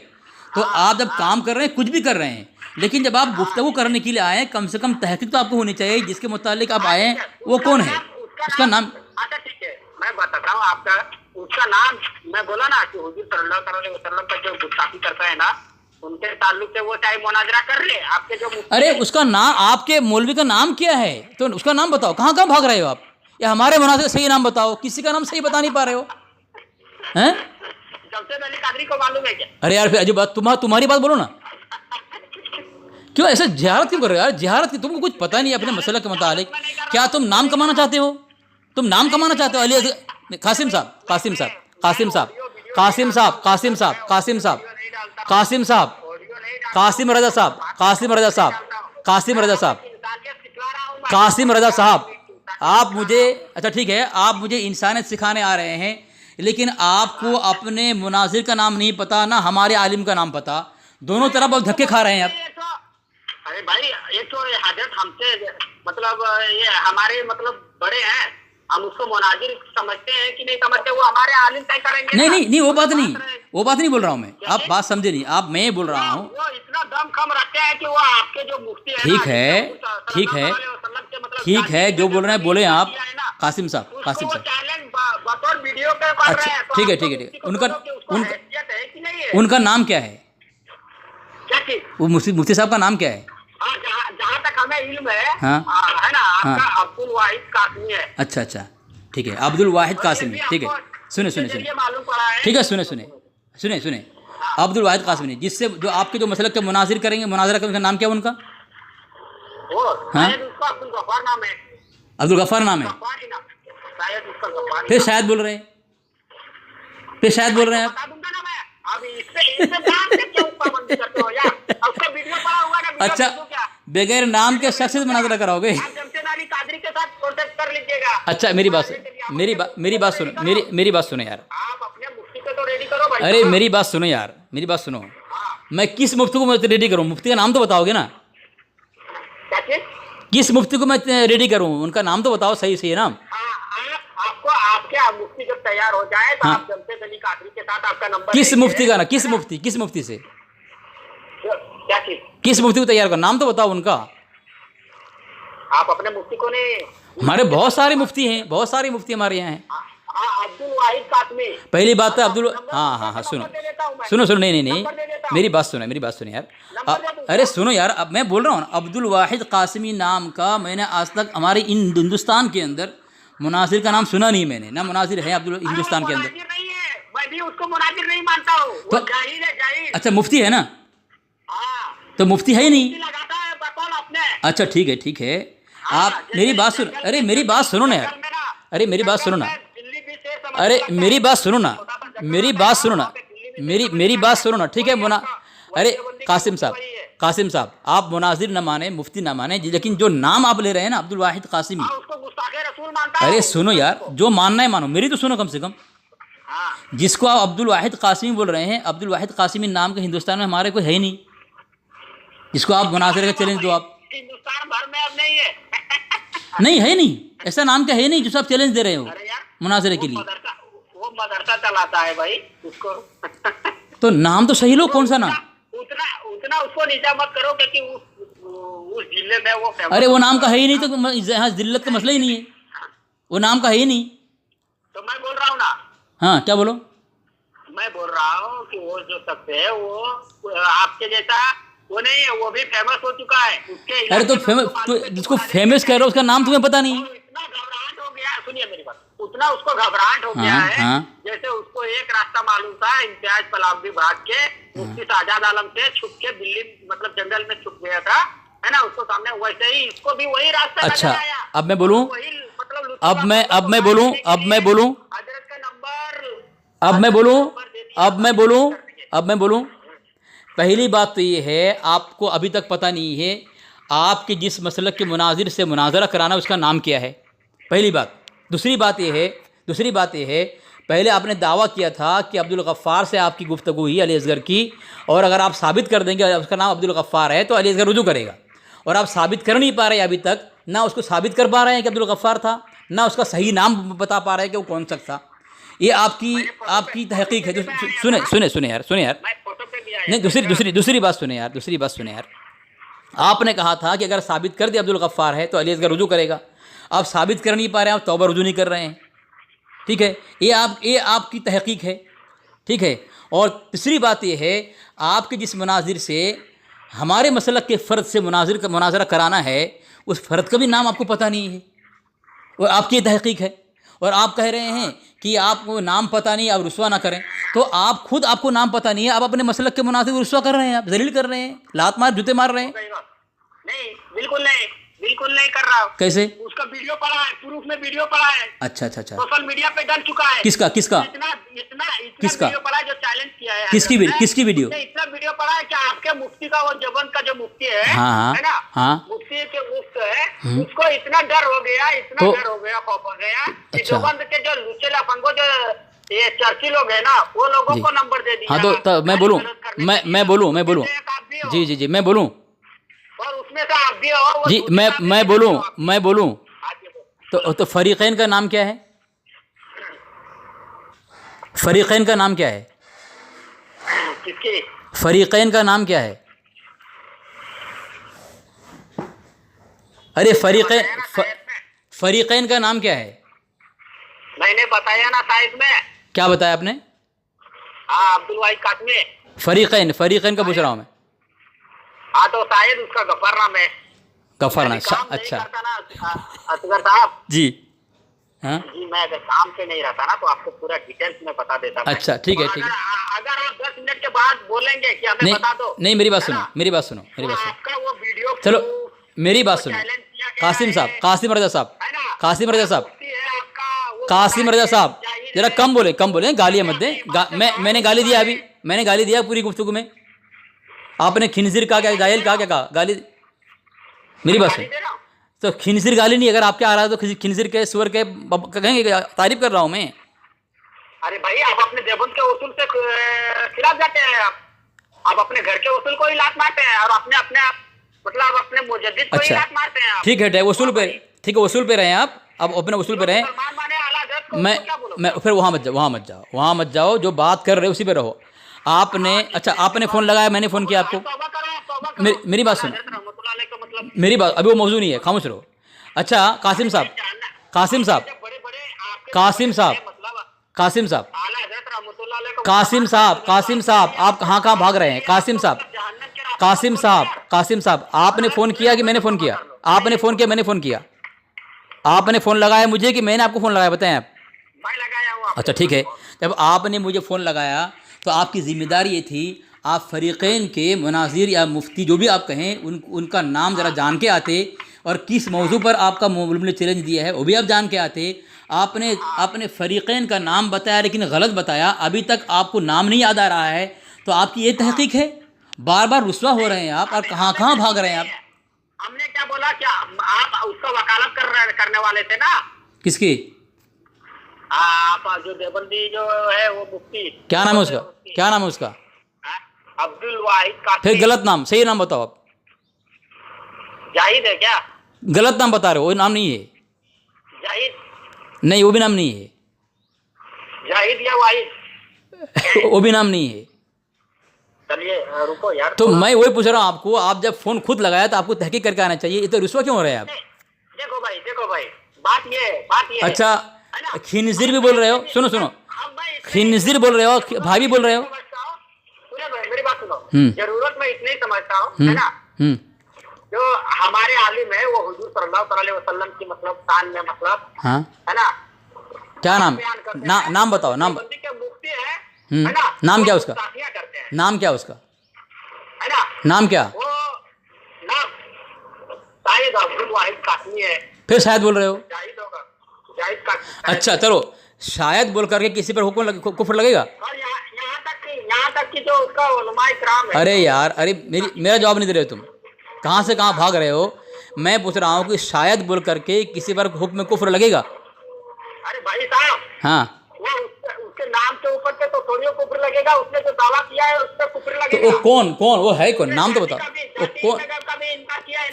[SPEAKER 1] तो आप जब काम कर रहे हैं, कुछ भी कर रहे हैं, लेकिन जब आप गुफ्तगू करने के लिए आए, कम से कम तहकीक तो आपको होनी चाहिए जिसके मुतालिक आप आए वो कौन है, उसका नाम।
[SPEAKER 2] अच्छा ठीक है, मैं बताता हूँ आपका उसका नाम। मैं बोला ना कि हुजूर सल्लल्लाहु अलैहि वसल्लम का जो गुस्ताखी करता है ना, उनके ताल्लुक से वो चाहे मुनाजरा कर ले आपके जो
[SPEAKER 1] अरे उसका नाम, आपके मौलवी का नाम क्या है, तो उसका नाम बताओ। कहाँ कहाँ भाग रहे हो आप, या हमारे मुनासिब सही नाम बताओ। किसी का नाम सही बता नहीं पा रहे हो हैं?
[SPEAKER 2] जमशेद अली कादरी को मालूम है क्या?
[SPEAKER 1] अरे यार फिर अजीब बात, तुम्हारी बात बोलो ना। क्यों ऐसे जिहारत क्यों कर रहे हो यार? जिहारत की तुमको कुछ पता नहीं अपने मसले के मुतालिक। क्या तुम नाम कमाना चाहते हो? तुम नाम कमाना चाहते हो? अली कासिम साहब, कासिम साहब, कासिम साहब, कासिम साहब, कासिम साहब, कासिम साहब, कासिम साहब, कासिम रजा साहब, कासिम रजा साहब, कासिम रजा साहब, कासिम रजा साहब, आप मुझे, अच्छा ठीक है, आप मुझे इंसानियत सिखाने आ रहे हैं, लेकिन आपको अपने मुनाजिर का नाम नहीं पता, ना हमारे आलिम का नाम पता। दोनों तरफ आप धक्के खा रहे हैं आप।
[SPEAKER 2] अरे भाई, एक तो हजरत हमसे मतलब ये हमारे मतलब बड़े हैं, हम उसको मुनाजिर समझते हैं कि नहीं समझते, वो हमारे आलिम तय करेंगे।
[SPEAKER 1] नहीं नहीं नहीं, वो बात नहीं, वो बात नहीं बोल रहा हूँ मैं, आप बात समझे नहीं। आप, मैं बोल रहा हूँ
[SPEAKER 2] वो इतना दम खम रखते हैं कि वो आपके जो मुफ्ती है,
[SPEAKER 1] ठीक है, ठीक है, ठीक है, जो बोल रहे हैं बोले आप। कासिम साहब, कासिम साहब,
[SPEAKER 2] बतौर वीडियो पे कर रहे
[SPEAKER 1] अच्छा
[SPEAKER 2] हैं, तो
[SPEAKER 1] ठीक है,
[SPEAKER 2] आपको
[SPEAKER 1] ठीक है, ठीक है।
[SPEAKER 2] मुफ्ती को
[SPEAKER 1] उनका
[SPEAKER 2] बोलो कि उसको
[SPEAKER 1] उनका
[SPEAKER 2] हैसियत है कि नहीं है?
[SPEAKER 1] उनका नाम क्या है?
[SPEAKER 2] क्या चीज?
[SPEAKER 1] वो मुफ्ती साहब का नाम क्या है?
[SPEAKER 2] हाँ, जहाँ तक हमें इल्म है,
[SPEAKER 1] हाँ।
[SPEAKER 2] है ना, आपका
[SPEAKER 1] हाँ।
[SPEAKER 2] अब्दुल वाहिद कासमी है।
[SPEAKER 1] अच्छा अच्छा, ठीक है, अब्दुल वाहिद कासिमी, ठीक है। सुने सुने सुने,
[SPEAKER 2] मालूम पड़ा है।
[SPEAKER 1] ठीक है, सुने सुने सुने सुने, अब्दुल वाहिद कासिमी, जिससे जो आपके जो मसलक के मुनाजिर करेंगे, मुनाजरा करेंगे, नाम क्या है उनका?
[SPEAKER 2] वो
[SPEAKER 1] हाँ?
[SPEAKER 2] शायद उसका अब्दुल गफ्फार नाम है।
[SPEAKER 1] अब्दुल गफ्फार नाम है?
[SPEAKER 2] गफ्फार ही ना, शायद उसका गफ्फार ही।
[SPEAKER 1] फिर शायद बोल रहे हैं, फिर शायद बोल रहे हैं आप।
[SPEAKER 2] बता दूंगा ना मैं। अब इससे नाम से क्यों पाबंदी करते हो यार? अब उसका वीडियो पड़ा हुआ ना, वीडियो
[SPEAKER 1] अच्छा,
[SPEAKER 2] देखो क्या?
[SPEAKER 1] बगैर नाम के शख्स से मुनाजरा कराओगे?
[SPEAKER 2] आप जमशेद अली कादरी के साथ कॉन्टेक्ट कर लीजिएगा।
[SPEAKER 1] अच्छा मेरी बात सुनो, मेरी बात सुनो, मेरी बात सुनो यार।
[SPEAKER 2] आप अपने मुफ्ती को तो रेडी करो भाई।
[SPEAKER 1] अरे मेरी बात सुनो यार, मेरी बात सुनो। मैं किस मुफ्ती को मैं रेडी करूँ? मुफ्ती का नाम तो बताओगे ना?
[SPEAKER 2] क्या चीज?
[SPEAKER 1] किस मुफ्ती को मैं रेडी करूँ, उनका नाम तो बताओ, सही सही है नाम।
[SPEAKER 2] आपको आपके मुफ्ती जब तैयार हो जाए तो
[SPEAKER 1] हाँ।
[SPEAKER 2] आप जमशेद अली कादरी के साथ आपका नंबर
[SPEAKER 1] किस
[SPEAKER 2] लीजिए।
[SPEAKER 1] मुफ्ती का ना, किस मुफ्ती से,
[SPEAKER 2] क्या चीज?
[SPEAKER 1] किस मुफ्ती को तैयार कर, नाम तो बताओ उनका।
[SPEAKER 2] आप अपने मुफ्ती को नहीं?
[SPEAKER 1] हमारे बहुत सारे मुफ्ती हैं, बहुत सारे मुफ्ती हमारे यहाँ हैं।
[SPEAKER 2] हाँ, अब्दुल वाहिद कासमी।
[SPEAKER 1] पहली बात तो अब्दुल, हाँ हाँ हाँ, सुनो सुनो सुनो, नहीं नहीं नहीं, मेरी बात सुनो, मेरी बात सुनो यार। अरे सुनो यार, अब मैं बोल रहा हूँ ना, अब्दुल वाहिद कासमी नाम का मैंने आज तक हमारे इन हिंदुस्तान के अंदर मुनासिर का नाम सुना नहीं मैंने, ना मुनासिर है अब्दुल हिंदुस्तान के अंदर।
[SPEAKER 2] नहीं है, मैं भी उसको मुनाजिर नहीं मानता हूँ, वो जाहिल है, जाहिल।
[SPEAKER 1] अच्छा मुफ्ती है ना?
[SPEAKER 2] हाँ,
[SPEAKER 1] तो मुफ्ती है ही नहीं।
[SPEAKER 2] लगाता है बकौल अपने।
[SPEAKER 1] अच्छा ठीक है, ठीक है, आप मेरी बात सुनो, अरे मेरी बात सुनो ना यार, अरे मेरी बात सुनो ना, अरे मेरी बात सुनो ना, मेरी बात सुनो ना, मेरी बात सुनो ना, ठीक है मुना, अरे कासिम साहब, कासिम साहब, आप मुनाजिर न माने, मुफ्ती न माने, लेकिन जो नाम आप ले रहे हैं ना, अब्दुल वाहिद कासिमी,
[SPEAKER 2] उसको गुस्ताखे रसूल मानता हूँ।
[SPEAKER 1] अरे सुनो यार, जो मानना है मानो, मेरी तो सुनो कम से कम।
[SPEAKER 2] हाँ,
[SPEAKER 1] जिसको आप अब्दुल वाहिद कासिमी बोल रहे हैं, अब्दुल वाहिद कासिमी नाम के हिंदुस्तान में हमारे कोई है ही नहीं, जिसको आप मुनाजिर का चैलेंज दो आप।
[SPEAKER 2] हिंदुस्तान भर में अब नहीं है।
[SPEAKER 1] नहीं है नहीं, ऐसा नाम क्या है नहीं जो आप चैलेंज दे रहे हो
[SPEAKER 2] अरे यार,
[SPEAKER 1] मुनाजिरे के लिए।
[SPEAKER 2] वो मदरसा चलाता है भाई उसको।
[SPEAKER 1] तो नाम तो सही लो, कौन सा नाम?
[SPEAKER 2] उतना उतना उसको नीचा मत करो, क्योंकि उस जिले में वो
[SPEAKER 1] अरे वो नाम का है ही नहीं, तो यहाँ जिल्लत का मसला ही नहीं है, वो नाम का है ही नहीं।
[SPEAKER 2] तो मैं बोल रहा हूँ ना,
[SPEAKER 1] हाँ क्या बोलो?
[SPEAKER 2] मैं बोल रहा हूँ कि वो जो शख्स है वो आपके जैसा वो नहीं है, वो भी फेमस हो चुका है उसके।
[SPEAKER 1] अरे तो फेमस, तो जिसको फेमस कह रहे हो उसका नाम तुम्हें पता नहीं?
[SPEAKER 2] इतना घबराहट हो गया, सुनिए मेरी बात, उतना उसको घबराहट हो गया है, जैसे उसको एक रास्ता मालूम था इम्तियाज पलावदी भाग के मुफ्ती साजाद आलम से छुप के दिल्ली मतलब जंगल में छुप गया था, है ना, उसको सामने, वैसे ही इसको भी वही रास्ता
[SPEAKER 1] अच्छा,
[SPEAKER 2] नजर आया।
[SPEAKER 1] अब मैं बोलूं,
[SPEAKER 2] मतलब
[SPEAKER 1] अब मैं बोलूं,
[SPEAKER 2] हजरत का नंबर,
[SPEAKER 1] अब मैं बोलूं। पहली बात तो ये है, आपको अभी तक पता नहीं है आपके जिस मसलक के मुनाजिर से मुनाजरा कराना उसका नाम क्या है, पहली बात। दूसरी बात ये है, पहले आपने दावा किया था कि अब्दुल गफ्फार से आपकी गुफ्तगू हुई अली असगर की, और अगर आप साबित कर देंगे उसका नाम अब्दुल गफ्फार है तो अली असगर रुजू करेगा, और आप साबित कर नहीं पा रहे अभी तक, ना उसको साबित कर पा रहे हैं कि अब्दुल गफ्फार था, ना उसका सही नाम बता पा रहे हैं कि वो कौन सा था। ये आपकी तहकीक है। सुने यार, नहीं, दूसरी बात सुने यार, आपने कहा था कि अगर साबित कर दिया अब्दुल गफ्फार है तो अली असगर रुजू करेगा। आप साबित कर नहीं पा रहे हैं, आप तौबा रुजू नहीं कर रहे हैं। ठीक है, ये आपकी तहकीक है। ठीक है, और तीसरी बात ये है, आपके जिस मुनाजिर से हमारे मसलक के फ़र्द से मुनाजरा कराना है, उस फ़र्द का भी नाम आपको पता नहीं है, और आपकी ये तहकीक है। और आप कह रहे हैं कि आपको नाम पता नहीं, आप रुस्वा ना करें। तो आप खुद, आपको नाम पता नहीं है, आप अपने मसलक के मुनाजिर को रुस्वा कर रहे हैं, आप जलील कर रहे हैं, लात मार जूते मार रहे हैं।
[SPEAKER 2] नहीं, बिल्कुल नहीं कर रहा हूँ।
[SPEAKER 1] कैसे?
[SPEAKER 2] उसका वीडियो पड़ा है, प्रूफ में वीडियो पड़ा है।
[SPEAKER 1] अच्छा,
[SPEAKER 2] सोशल मीडिया पे डल चुका है।
[SPEAKER 1] किसका
[SPEAKER 2] इतना
[SPEAKER 1] किसका
[SPEAKER 2] वीडियो पड़ा है जो चैलेंज किया है।
[SPEAKER 1] किसकी वीडियो?
[SPEAKER 2] इतना वीडियो पड़ा है कि आपके मुफ्ती का, वो जबन का जो मुफ्ती है,
[SPEAKER 1] हाँ,
[SPEAKER 2] है ना,
[SPEAKER 1] हाँ,
[SPEAKER 2] मुफ्ती के मुफ्त है, उसको इतना डर हो गया, खौफ हो गया कि
[SPEAKER 1] अच्छा।
[SPEAKER 2] जबन के जो लुचे लफंगो, जो ये चर्ची लोग है ना, वो लोगों को नंबर दे दिया।
[SPEAKER 1] हाँ, तो मैं बोलूँ जी, मैं बोलूँ,
[SPEAKER 2] और उसमें से आप भी हो
[SPEAKER 1] जी, मैं बोलूँ तो फरीक़ैन का नाम क्या है? फरीक़ैन का नाम क्या है?
[SPEAKER 2] किसकी?
[SPEAKER 1] फरीक़ैन का नाम क्या है? अरे फरीक़ैन का नाम क्या है?
[SPEAKER 2] मैंने बताया ना साइड में।
[SPEAKER 1] क्या बताया आपने?
[SPEAKER 2] हाँ, अब्दुल वाहिद कासमी।
[SPEAKER 1] फरीक़ैन का पूछ रहा हूँ मैं।
[SPEAKER 2] हाँ, तो शायद उसका गफर नाम है।
[SPEAKER 1] गफर नाम, अच्छा
[SPEAKER 2] असगर साहब
[SPEAKER 1] जी। हाँ
[SPEAKER 2] जी, मैं अगर काम से नहीं रहता ना तो आपको पूरा डिटेल्स में बता देता।
[SPEAKER 1] अच्छा, ठीक है।
[SPEAKER 2] अगर आप 10 मिनट के बाद बोलेंगे कि हमें बता दो।
[SPEAKER 1] नहीं, मेरी बात सुनो।
[SPEAKER 2] आपका वो वीडियो,
[SPEAKER 1] चलो मेरी बात सुनो। कासिम रजा साहब, जरा कम बोले, गालियाँ मत दें। मैंने गाली दिया अभी, मैंने गाली दिया पूरी गुफ्तगू में। आपने खिंजीर कहा, क्या जाहिल कहा, गाली? मेरी बात सुन, तो खिंजीर गाली नहीं, अगर आपके आ रहा है तो खिंजीर के, सुअर के कहेंगे, तारीफ कर रहा हूँ मैं।
[SPEAKER 2] अरे भाई, आप अपने देवबंद के उसूल से खिलाफ जाते हैं। आप अपने घर के उसूल को ही लात मारते हैं, और अपने मुजद्दिद को ही लात मारते हैं।
[SPEAKER 1] ठीक है, उसूल पे रहे आप, अब अपने उसूल पे रहे। मैं फिर वहाँ मत जाओ, जो बात कर रहे हो उसी पे रहो। अच्छा, आपने फ़ोन लगाया, मैंने फ़ोन किया आपको? मेरी बात सुनो, मेरी बात, अभी वो मौजूद नहीं है, खामोश रहो। अच्छा, कासिम साहब, आप कहाँ भाग रहे हैं? कासिम साहब, आपने फ़ोन किया कि मैंने फ़ोन किया? आपने फ़ोन किया, मैंने फ़ोन किया? आपने फ़ोन लगाया मुझे कि मैंने आपको फ़ोन लगाया, बताएं आप। अच्छा, ठीक है, जब आपने मुझे फ़ोन लगाया तो आपकी ज़िम्मेदारी ये थी, आप फ़रीक़ैन के मुनाज़िर या मुफ्ती जो भी आप कहें, उनका नाम ज़रा जान के आते, और किस मौजू पर आपका मुल्क चैलेंज दिया है वो भी आप जान के आते। आपने फ़रीक़ैन का नाम बताया, लेकिन गलत बताया। अभी तक आपको नाम नहीं याद आ रहा है, तो आपकी ये तहक़ीक़ है? बार बार रुस्वा हो रहे हैं आप, और कहाँ भाग रहे हैं आप?
[SPEAKER 2] हमने क्या बोला? क्या आप उसका वकालत करने वाले थे ना?
[SPEAKER 1] किसकी?
[SPEAKER 2] आप जो देवबंदी जो है, वो मुफ्ती,
[SPEAKER 1] क्या नाम है उसका?
[SPEAKER 2] अब्दुल वाहिद कासमी।
[SPEAKER 1] फिर गलत नाम, सही नाम बताओ आप।
[SPEAKER 2] जाहिद है क्या?
[SPEAKER 1] गलत नाम बता रहे हो, वो नाम नहीं है।
[SPEAKER 2] जाहिद?
[SPEAKER 1] नहीं, वो भी नाम नहीं है।
[SPEAKER 2] जाहिद या वाहिद?
[SPEAKER 1] वो भी नाम नहीं है।
[SPEAKER 2] चलिए रुको यार।
[SPEAKER 1] तो मैं वही पूछ रहा हूँ आपको, आप जब फ़ोन खुद लगाया तो आपको तहकीक करके आना चाहिए। ये तो रुस्वा क्यों हो रहे हैं आप?
[SPEAKER 2] देखो भाई, बात ये
[SPEAKER 1] अच्छा, खिंजीर भी बोल रहे हो? सुनो, खिंजीर बोल रहे हो, भाई भी बोल रहे हो?
[SPEAKER 2] मेरी बात सुनो। जरूरत मैं इतनी समझता हूँ, है ना, जो हमारे आलिम है वो हुजूर सल्लल्लाहु अलैहि वसल्लम की शान में,
[SPEAKER 1] हाँ,
[SPEAKER 2] है ना,
[SPEAKER 1] क्या नाम बताओ। नाम
[SPEAKER 2] के मुफ्ती है ना?
[SPEAKER 1] नाम क्या उसका? नाम क्या उसका?
[SPEAKER 2] है ना?
[SPEAKER 1] नाम क्या?
[SPEAKER 2] वो नाम शायद अब्दुल वाहिद कासमी है।
[SPEAKER 1] फिर शायद बोल रहे हो?
[SPEAKER 2] जाहिद होगा, जाहिद कासमी।
[SPEAKER 1] अच्छा, चलो, शायद बोल करके किसी पर हुक्म कुफ्र लगेगा?
[SPEAKER 2] और यहाँ तक कि जो उसका उलमाए किराम है।
[SPEAKER 1] अरे यार, मेरा जवाब नहीं दे रहे हो तुम। कहाँ से कहाँ भाग रहे हो? मैं पूछ रहा हूँ कि शायद बोल करके किसी पर हुक्म कुफ्र लगेगा?
[SPEAKER 2] अरे भाई साहब,
[SPEAKER 1] हाँ,
[SPEAKER 2] वो उसके नाम के ऊपर पे तो थोड़ी कुफ्र लगेगा। उसने जो दावा किया है उस पर कुफ्र
[SPEAKER 1] तो
[SPEAKER 2] लगेगा।
[SPEAKER 1] वो कौन वो है? कौन? नाम तो बताओ।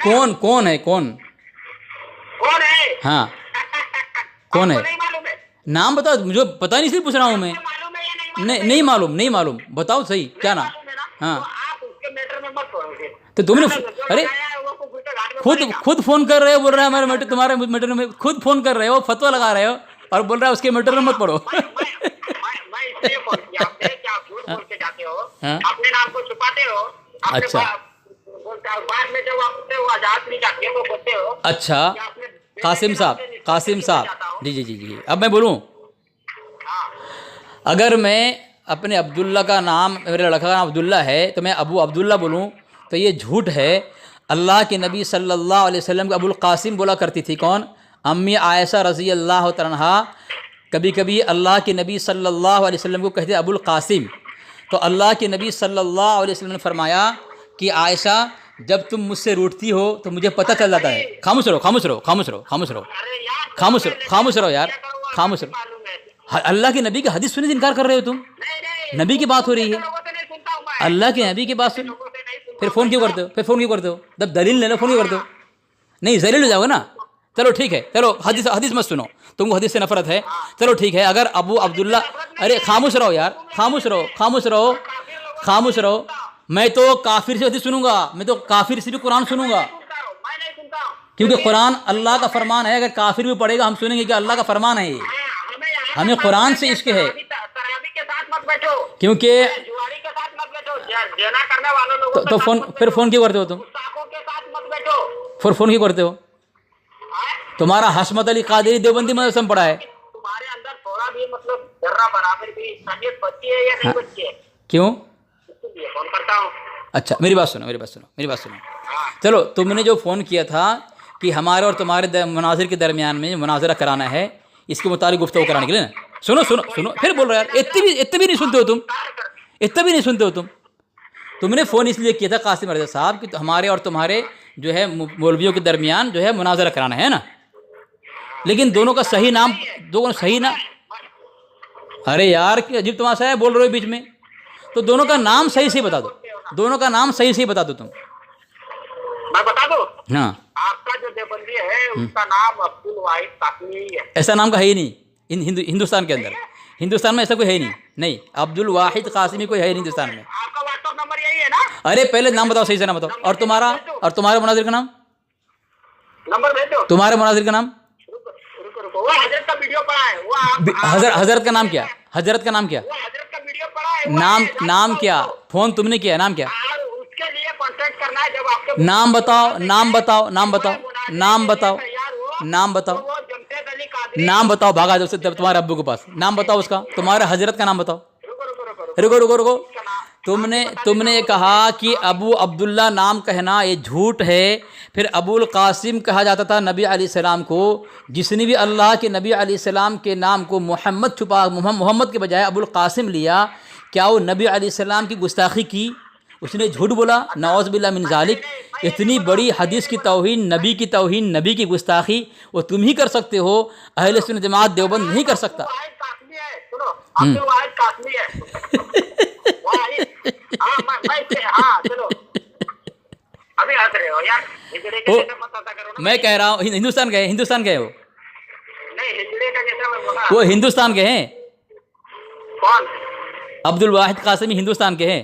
[SPEAKER 1] वो कौन है? हाँ, कौन है?
[SPEAKER 2] नहीं मालूम है?
[SPEAKER 1] नाम बताओ, मुझे पता नहीं, इसलिए पूछ रहा हूँ मैं।
[SPEAKER 2] मालूम है या
[SPEAKER 1] नहीं मालूम, बताओ सही, क्या नाम? हाँ,
[SPEAKER 2] तो आप उसके मैटर में मत पड़ोगे।
[SPEAKER 1] तो तुमने, अरे खुद फोन कर रहे हो, बोल रहे हैं हमारे मैटर, तुम्हारे मैटर में खुद फोन कर रहे हो, फतवा लगा रहे हो और बोल रहा है उसके मैटर में मत पढ़ो।
[SPEAKER 2] मैं इसलिए फोन किया आपने कि आप झूठ बोल के जाते हो,
[SPEAKER 1] हाँ?
[SPEAKER 2] अपने नाम को छुपाते हो। आपने
[SPEAKER 1] अच्छा।
[SPEAKER 2] बोलते हो, बाद में जब आपसे वो आजाद नहीं जाती है वो बोलते हो
[SPEAKER 1] अच्छा
[SPEAKER 2] कि आपने बेटे
[SPEAKER 1] कासिम
[SPEAKER 2] के
[SPEAKER 1] साहब,
[SPEAKER 2] नाम से
[SPEAKER 1] कासिम
[SPEAKER 2] निष्ठा
[SPEAKER 1] साहब,
[SPEAKER 2] जाता हो।
[SPEAKER 1] जी जी जी जी, अब मैं बोलूँ,
[SPEAKER 2] हाँ,
[SPEAKER 1] अगर मैं अपने अब्दुल्ला का नाम, मेरे लड़का का नाम अब्दुल्ला है, तो मैं अबू अब्दुल्ला बोलूँ तो ये झूठ है। अल्लाह के नबी सल्लल्लाहु अलैहि वसल्लम को अबुल कासिम बोला करती थी कौन? अम्मी आयशा रज़ी अल्लाह तआला अन्हा। कभी कभी अल्लाह के नबी सल्लल्लाहु अलैहि वसल्लम को कहते अबुल कासिम। तो अल्लाह के नबी सल्लल्लाहु अलैहि वसल्लम ने फरमाया कि आयशा, जब तुम मुझसे रूठती हो तो मुझे पता चल जाता है। खामोश रहो, खामोश रहो, खामोश रहो, खामोश रहो,
[SPEAKER 2] अरे यार,
[SPEAKER 1] खामोश रहो, खामोश रहो यार, खामोश रहो।
[SPEAKER 2] मालूम है।
[SPEAKER 1] अल्लाह के नबी की हदीस सुनने से इनकार कर रहे हो तुम?
[SPEAKER 2] नहीं,
[SPEAKER 1] नबी की बात हो रही है,
[SPEAKER 2] लोगों से नहीं सुनता हूँ मैं।
[SPEAKER 1] अल्लाह के नबी की बात सुन,
[SPEAKER 2] लोगों से नहीं सुनता
[SPEAKER 1] फिर फ़ोन क्यों करते हो? फिर फ़ोन क्यों करते हो? जब दलील ले लो फ़ोन क्यों करते हो? नहीं, जलील हो जाओगे ना। चलो ठीक है, चलो हदीस हदीस मत सुनो, तुमको हदीस से नफरत है। चलो ठीक है, अगर अबू अब्दुल्ला, अरे खामोश रहो यार, खामोश रहो, खामोश रहो, खामोश रहो। मैं तो काफिर से हदीस सुनूंगा, मैं तो काफिर से भी कुरान सुनूंगा,
[SPEAKER 2] मैं नहीं सुनता हूँ।
[SPEAKER 1] क्योंकि कुरान अल्लाह का फरमान है। अगर काफिर भी पढ़ेगा हम सुनेंगे कि अल्लाह का फरमान है ये। हमें कुरान से इश्क है,
[SPEAKER 2] तरावी के साथ मत बैठो,
[SPEAKER 1] क्योंकि
[SPEAKER 2] जुआरी के साथ मत बैठो, जना करने वालों लोगों के
[SPEAKER 1] तो
[SPEAKER 2] साथ
[SPEAKER 1] फ़ोन,
[SPEAKER 2] मत
[SPEAKER 1] फिर
[SPEAKER 2] बैठो,
[SPEAKER 1] फ़ोन क्यों करते हो तुम?
[SPEAKER 2] गुस्ताखों के साथ मत बैठो।
[SPEAKER 1] फिर फ़ोन क्यों करते हो?
[SPEAKER 2] हाँ?
[SPEAKER 1] तुम्हारा हशमत अली कादरी देवबंदी मदरसा में पढ़ा है,
[SPEAKER 2] तुम्हारे अंदर थोड़ा भी मतलब जर्रा बराबर भी तबीयत बच्ची है या नहीं बच्ची है,
[SPEAKER 1] क्यों?
[SPEAKER 2] इसलिए फोन करता हूँ।
[SPEAKER 1] अच्छा मेरी बात सुनो, मेरी बात सुनो, मेरी बात सुनो।
[SPEAKER 2] हाँ,
[SPEAKER 1] चलो, तुमने जो फ़ोन किया था कि हमारे और तुम्हारे मुनाजिर के दरमियान में मुनाजरा कराना है, इसके मुताबिक गुफ्तगू कराने के लिए ना। सुनो सुनो सुनो, फिर बोल रहे यार, इतने भी नहीं सुनते हो तुम, इतना भी नहीं सुनते हो तुम। तुमने फ़ोन इसलिए किया था कासिम रज़ा साहब कि हमारे और तुम्हारे जो है मौलवियों के दरमियान जो है मुनाजरा कराना है ना, लेकिन दोनों का सही नाम, दोनों सही नाम, अरे यार क्या अजीब तमाशा है, बोल रहे हो बीच में। तो दोनों का नाम सही से बता दो, दोनों का नाम सही से बता दो तुम।
[SPEAKER 2] मैं बता दूं,
[SPEAKER 1] हाँ,
[SPEAKER 2] आपका जो देवबंदी है उसका नाम अब्दुल वाहिद कासमी ही है।
[SPEAKER 1] ऐसा नाम का है ही नहीं हिंदुस्तान के अंदर, हिंदुस्तान में ऐसा कोई है ही नहीं। नहीं, अब्दुल वाहिद कासिमी कोई है ही नहीं हिंदुस्तान में।
[SPEAKER 2] आपका व्हाट्सएप नंबर यही है ना?
[SPEAKER 1] अरे पहले नाम बताओ, सही से नाम बताओ। और तुम्हारे मुनाजिर का नाम,
[SPEAKER 2] नंबर भेज दो।
[SPEAKER 1] तुम्हारे मुनाजिर का नाम,
[SPEAKER 2] रुको, वो हजरत का वीडियो पड़ा है, वो
[SPEAKER 1] हजरत का नाम क्या? हजरत का नाम क्या?
[SPEAKER 2] वो हजरत का वीडियो पड़ा है, वो
[SPEAKER 1] नाम क्या? फ़ोन तुमने किया, नाम क्या?
[SPEAKER 2] और उसके लिए कांटेक्ट करना है। जब आपके
[SPEAKER 1] नाम बताओ, नाम बताओ, नाम बताओ, नाम बताओ, नाम बताओ,
[SPEAKER 2] वो जमशेद अली कादरी।
[SPEAKER 1] नाम बताओ, भागा जब से तुम्हारे अब्बू के पास, नाम बताओ उसका, तुम्हारे हजरत का नाम बताओ।
[SPEAKER 2] रुको,
[SPEAKER 1] रुको रुको रुको, तुमने कहा कि अबू अब्दुल्ला नाम कहना ये झूठ है। फिर अबुल कासिम कहा जाता था नबी अलैहिस्सलाम को। जिसने भी अल्लाह के नबी अलैहिस्सलाम के नाम को मोहम्मद छुपा, मोहम्मद के बजाय अबुल कासिम लिया, क्या वो नबी अलैहिस्सलाम की गुस्ताखी की? उसने झूठ बोला, नऔज़ बिल्लाह मिन ज़ालिक। इतनी बड़ी हदीस की तौहीन, नबी की तौहीन, नबी की गुस्ताखी वो तुम ही कर सकते हो, अहले सुन्नत जमात देवबंद नहीं कर सकता।
[SPEAKER 2] अब्दुल वाहिद कासमी है। हाँ, चलो अभी हंस रहे हो यार, हिजड़े के जैसा मत हंसा करो ना।
[SPEAKER 1] मैं कह रहा हूँ हिंदुस्तान गए, हिंदुस्तान गए हो?
[SPEAKER 2] नहीं, हिजड़े का जैसा मैं बोला।
[SPEAKER 1] वो हिंदुस्तान के हैं,
[SPEAKER 2] कौन?
[SPEAKER 1] अब्दुल वाहिद कासिमी हिंदुस्तान के हैं।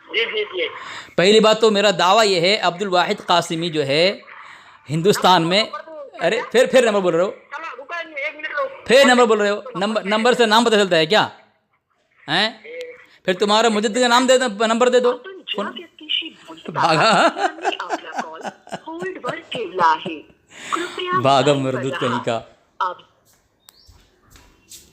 [SPEAKER 2] जी जी जी।
[SPEAKER 1] पहली बात तो मेरा दावा ये है, अब्दुल वाहिद कासिमी जो है हिंदुस्तान में, अरे फिर नंबर बोल रहे हो,
[SPEAKER 2] चलो रुको, 1 मिनट रुको।
[SPEAKER 1] फिर नंबर बोल रहे हो। नंबर से नाम पता चलता है क्या? हैं? फिर तुम्हारा मुजद्दिद का नाम दे दो, नंबर दे दो। भागा भागा मरदूद कहीं का।